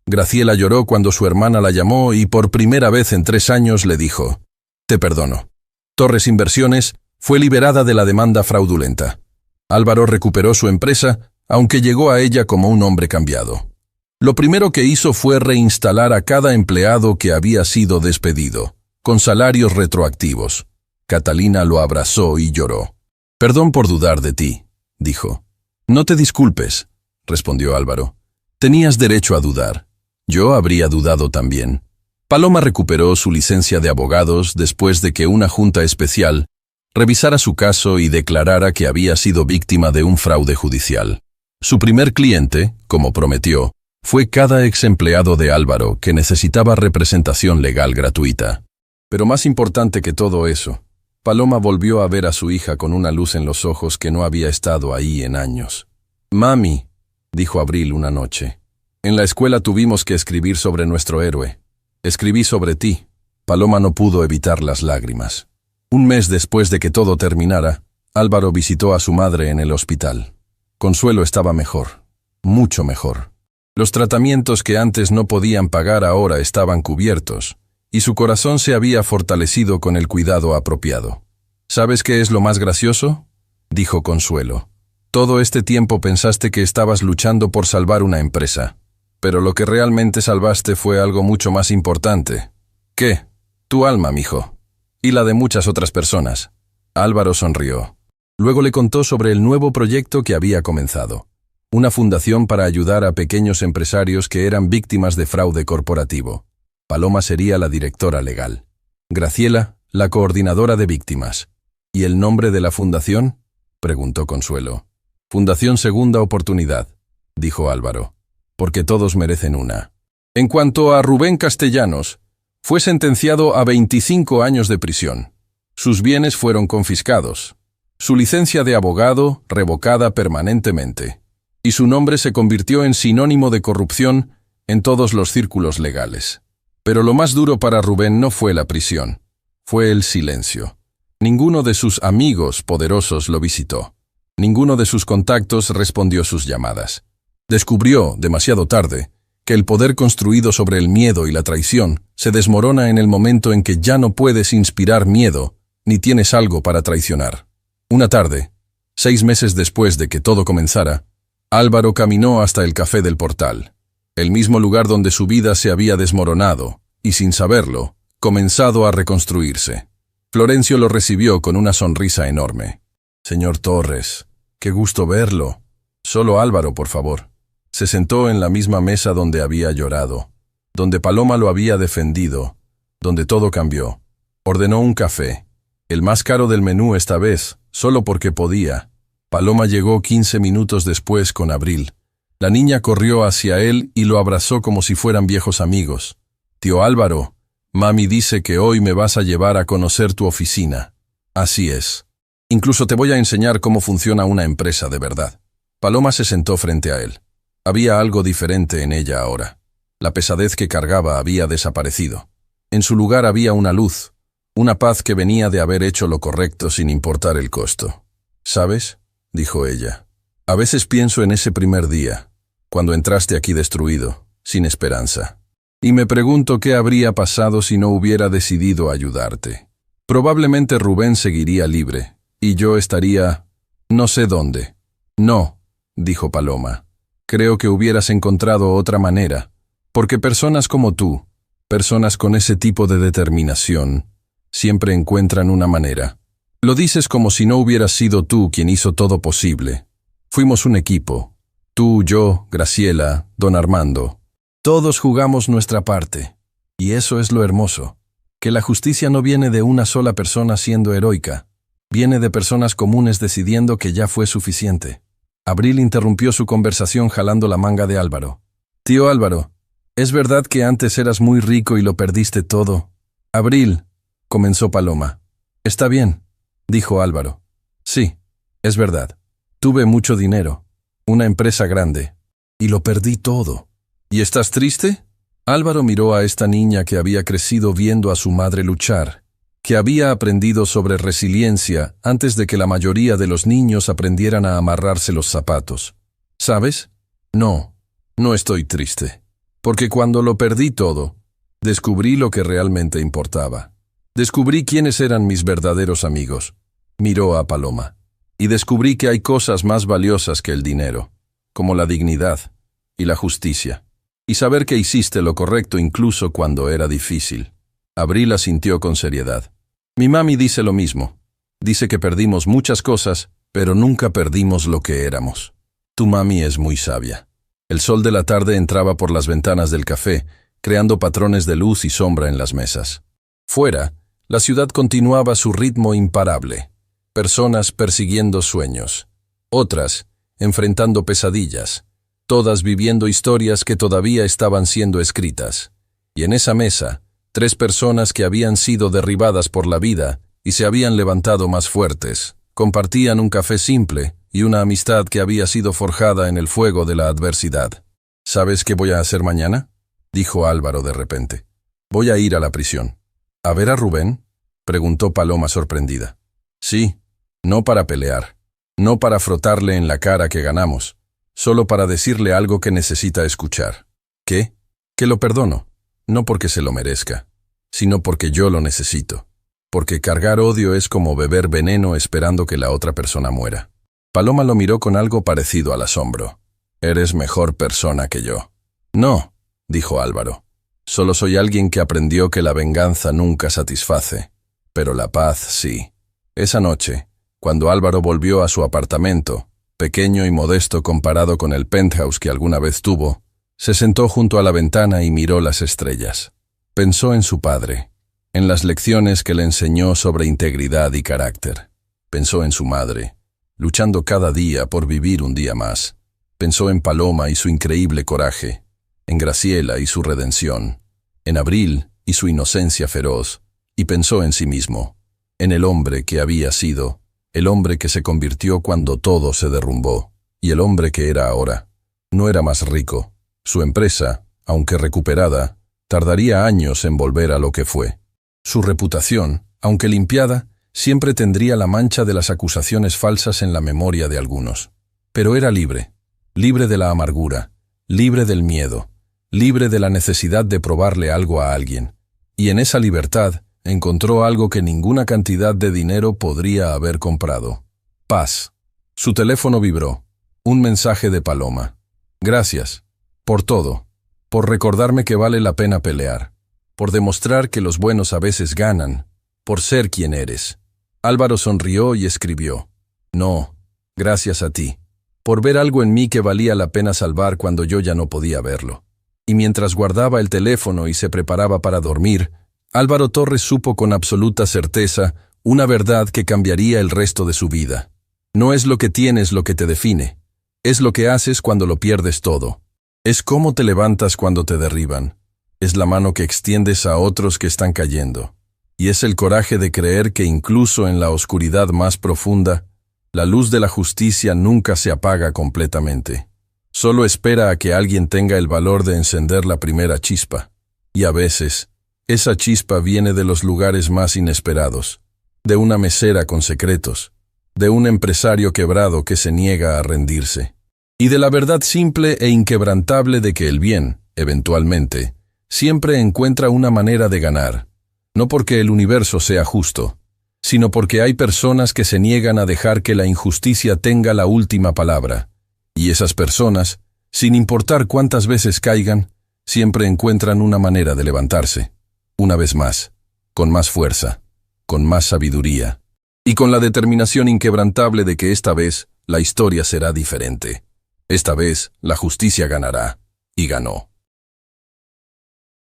Graciela lloró cuando su hermana la llamó y por primera vez en 3 años le dijo: «Te perdono». Torres Inversiones fue liberada de la demanda fraudulenta. Álvaro recuperó su empresa, aunque llegó a ella como un hombre cambiado. Lo primero que hizo fue reinstalar a cada empleado que había sido despedido, con salarios retroactivos. Catalina lo abrazó y lloró. «Perdón por dudar de ti», dijo. «No te disculpes», respondió Álvaro. «Tenías derecho a dudar. Yo habría dudado también». Paloma recuperó su licencia de abogados después de que una junta especial revisara su caso y declarara que había sido víctima de un fraude judicial. Su primer cliente, como prometió, fue cada ex empleado de Álvaro que necesitaba representación legal gratuita. Pero más importante que todo eso, Paloma volvió a ver a su hija con una luz en los ojos que no había estado ahí en años. «Mami», dijo Abril una noche, «en la escuela tuvimos que escribir sobre nuestro héroe. Escribí sobre ti». Paloma no pudo evitar las lágrimas. Un mes después de que todo terminara, Álvaro visitó a su madre en el hospital. Consuelo estaba mejor, mucho mejor. Los tratamientos que antes no podían pagar ahora estaban cubiertos, y su corazón se había fortalecido con el cuidado apropiado. «¿Sabes qué es lo más gracioso?», dijo Consuelo. «Todo este tiempo pensaste que estabas luchando por salvar una empresa. Pero lo que realmente salvaste fue algo mucho más importante». «¿Qué?». «Tu alma, mijo. Y la de muchas otras personas». Álvaro sonrió. Luego le contó sobre el nuevo proyecto que había comenzado. una fundación para ayudar a pequeños empresarios que eran víctimas de fraude corporativo. Paloma sería la directora legal. Graciela, la coordinadora de víctimas. ¿Y el nombre de la fundación?, preguntó Consuelo. Fundación Segunda Oportunidad, dijo Álvaro, porque todos merecen una. En cuanto a Rubén Castellanos, fue sentenciado a 25 años de prisión. Sus bienes fueron confiscados. Su licencia de abogado revocada permanentemente. Y su nombre se convirtió en sinónimo de corrupción en todos los círculos legales. Pero lo más duro para Rubén no fue la prisión, fue el silencio. Ninguno de sus amigos poderosos lo visitó. Ninguno de sus contactos respondió sus llamadas. Descubrió, demasiado tarde, que el poder construido sobre el miedo y la traición se desmorona en el momento en que ya no puedes inspirar miedo, ni tienes algo para traicionar. Una tarde, 6 meses después de que todo comenzara, Álvaro caminó hasta el Café del Portal, el mismo lugar donde su vida se había desmoronado, y sin saberlo, comenzado a reconstruirse. Florencio lo recibió con una sonrisa enorme. «Señor Torres, qué gusto verlo. Solo Álvaro, por favor». Se sentó en la misma mesa donde había llorado, donde Paloma lo había defendido, donde todo cambió. Ordenó un café, el más caro del menú esta vez, solo porque podía. Paloma llegó 15 minutos después con Abril. La niña corrió hacia él y lo abrazó como si fueran viejos amigos. «Tío Álvaro, mami dice que hoy me vas a llevar a conocer tu oficina». «Así es. Incluso te voy a enseñar cómo funciona una empresa de verdad». Paloma se sentó frente a él. Había algo diferente en ella ahora. La pesadez que cargaba había desaparecido. En su lugar había una luz, una paz que venía de haber hecho lo correcto sin importar el costo. «¿Sabes?», dijo ella. «A veces pienso en ese primer día, cuando entraste aquí destruido, sin esperanza. Y me pregunto qué habría pasado si no hubiera decidido ayudarte. Probablemente Rubén seguiría libre, y yo estaría... no sé dónde». «No», dijo Paloma. «Creo que hubieras encontrado otra manera, porque personas como tú, personas con ese tipo de determinación, siempre encuentran una manera. Lo dices como si no hubieras sido tú quien hizo todo posible. Fuimos un equipo. Tú, yo, Graciela, don Armando. Todos jugamos nuestra parte. Y eso es lo hermoso, que la justicia no viene de una sola persona siendo heroica, viene de personas comunes decidiendo que ya fue suficiente». Abril interrumpió su conversación jalando la manga de Álvaro. «Tío Álvaro, ¿es verdad que antes eras muy rico y lo perdiste todo?» «Abril», comenzó Paloma. «Está bien», dijo Álvaro. «Sí, es verdad. Tuve mucho dinero, una empresa grande, y lo perdí todo». «¿Y estás triste?». Álvaro miró a esta niña que había crecido viendo a su madre luchar, que había aprendido sobre resiliencia antes de que la mayoría de los niños aprendieran a amarrarse los zapatos. «¿Sabes? No estoy triste, porque cuando lo perdí todo, descubrí lo que realmente importaba. Descubrí quiénes eran mis verdaderos amigos». Miró a Paloma. «Y descubrí que hay cosas más valiosas que el dinero, como la dignidad y la justicia. Y saber que hiciste lo correcto incluso cuando era difícil». Abril asintió con seriedad. «Mi mami dice lo mismo. Dice que perdimos muchas cosas, pero nunca perdimos lo que éramos». «Tu mami es muy sabia». El sol de la tarde entraba por las ventanas del café, creando patrones de luz y sombra en las mesas. Fuera, la ciudad continuaba su ritmo imparable. Personas persiguiendo sueños. Otras, enfrentando pesadillas. Todas viviendo historias que todavía estaban siendo escritas. Y en esa mesa, 3 personas que habían sido derribadas por la vida y se habían levantado más fuertes, compartían un café simple y una amistad que había sido forjada en el fuego de la adversidad. «¿Sabes qué voy a hacer mañana?», dijo Álvaro de repente. «Voy a ir a la prisión». «¿A ver a Rubén?», preguntó Paloma sorprendida. «Sí, no para pelear, no para frotarle en la cara que ganamos, solo para decirle algo que necesita escuchar». «¿Qué?». «Que lo perdono. No porque se lo merezca, sino porque yo lo necesito. Porque cargar odio es como beber veneno esperando que la otra persona muera». Paloma lo miró con algo parecido al asombro. «Eres mejor persona que yo». «No», dijo Álvaro. «Solo soy alguien que aprendió que la venganza nunca satisface, pero la paz sí». Esa noche, cuando Álvaro volvió a su apartamento, pequeño y modesto comparado con el penthouse que alguna vez tuvo, se sentó junto a la ventana y miró las estrellas. Pensó en su padre, en las lecciones que le enseñó sobre integridad y carácter. Pensó en su madre, luchando cada día por vivir un día más. Pensó en Paloma y su increíble coraje, en Graciela y su redención, en Abril y su inocencia feroz, y pensó en sí mismo, en el hombre que había sido, el hombre que se convirtió cuando todo se derrumbó, y el hombre que era ahora. No era más rico. Su empresa, aunque recuperada, tardaría años en volver a lo que fue. Su reputación, aunque limpiada, siempre tendría la mancha de las acusaciones falsas en la memoria de algunos. Pero era libre, libre de la amargura, libre del miedo, libre de la necesidad de probarle algo a alguien. Y en esa libertad encontró algo que ninguna cantidad de dinero podría haber comprado: paz. Su teléfono vibró. Un mensaje de Paloma. Gracias. Por todo. Por recordarme que vale la pena pelear. Por demostrar que los buenos a veces ganan. Por ser quien eres. Álvaro sonrió y escribió: No, gracias a ti. Por ver algo en mí que valía la pena salvar cuando yo ya no podía verlo. Y mientras guardaba el teléfono y se preparaba para dormir, Álvaro Torres supo con absoluta certeza una verdad que cambiaría el resto de su vida. No es lo que tienes lo que te define. Es lo que haces cuando lo pierdes todo. Es cómo te levantas cuando te derriban. Es la mano que extiendes a otros que están cayendo. Y es el coraje de creer que incluso en la oscuridad más profunda, la luz de la justicia nunca se apaga completamente. Solo espera a que alguien tenga el valor de encender la primera chispa. Y a veces, esa chispa viene de los lugares más inesperados, de una mesera con secretos, de un empresario quebrado que se niega a rendirse, y de la verdad simple e inquebrantable de que el bien, eventualmente, siempre encuentra una manera de ganar, no porque el universo sea justo, sino porque hay personas que se niegan a dejar que la injusticia tenga la última palabra, y esas personas, sin importar cuántas veces caigan, siempre encuentran una manera de levantarse, una vez más, con más fuerza, con más sabiduría, y con la determinación inquebrantable de que esta vez la historia será diferente. Esta vez la justicia ganará, y ganó.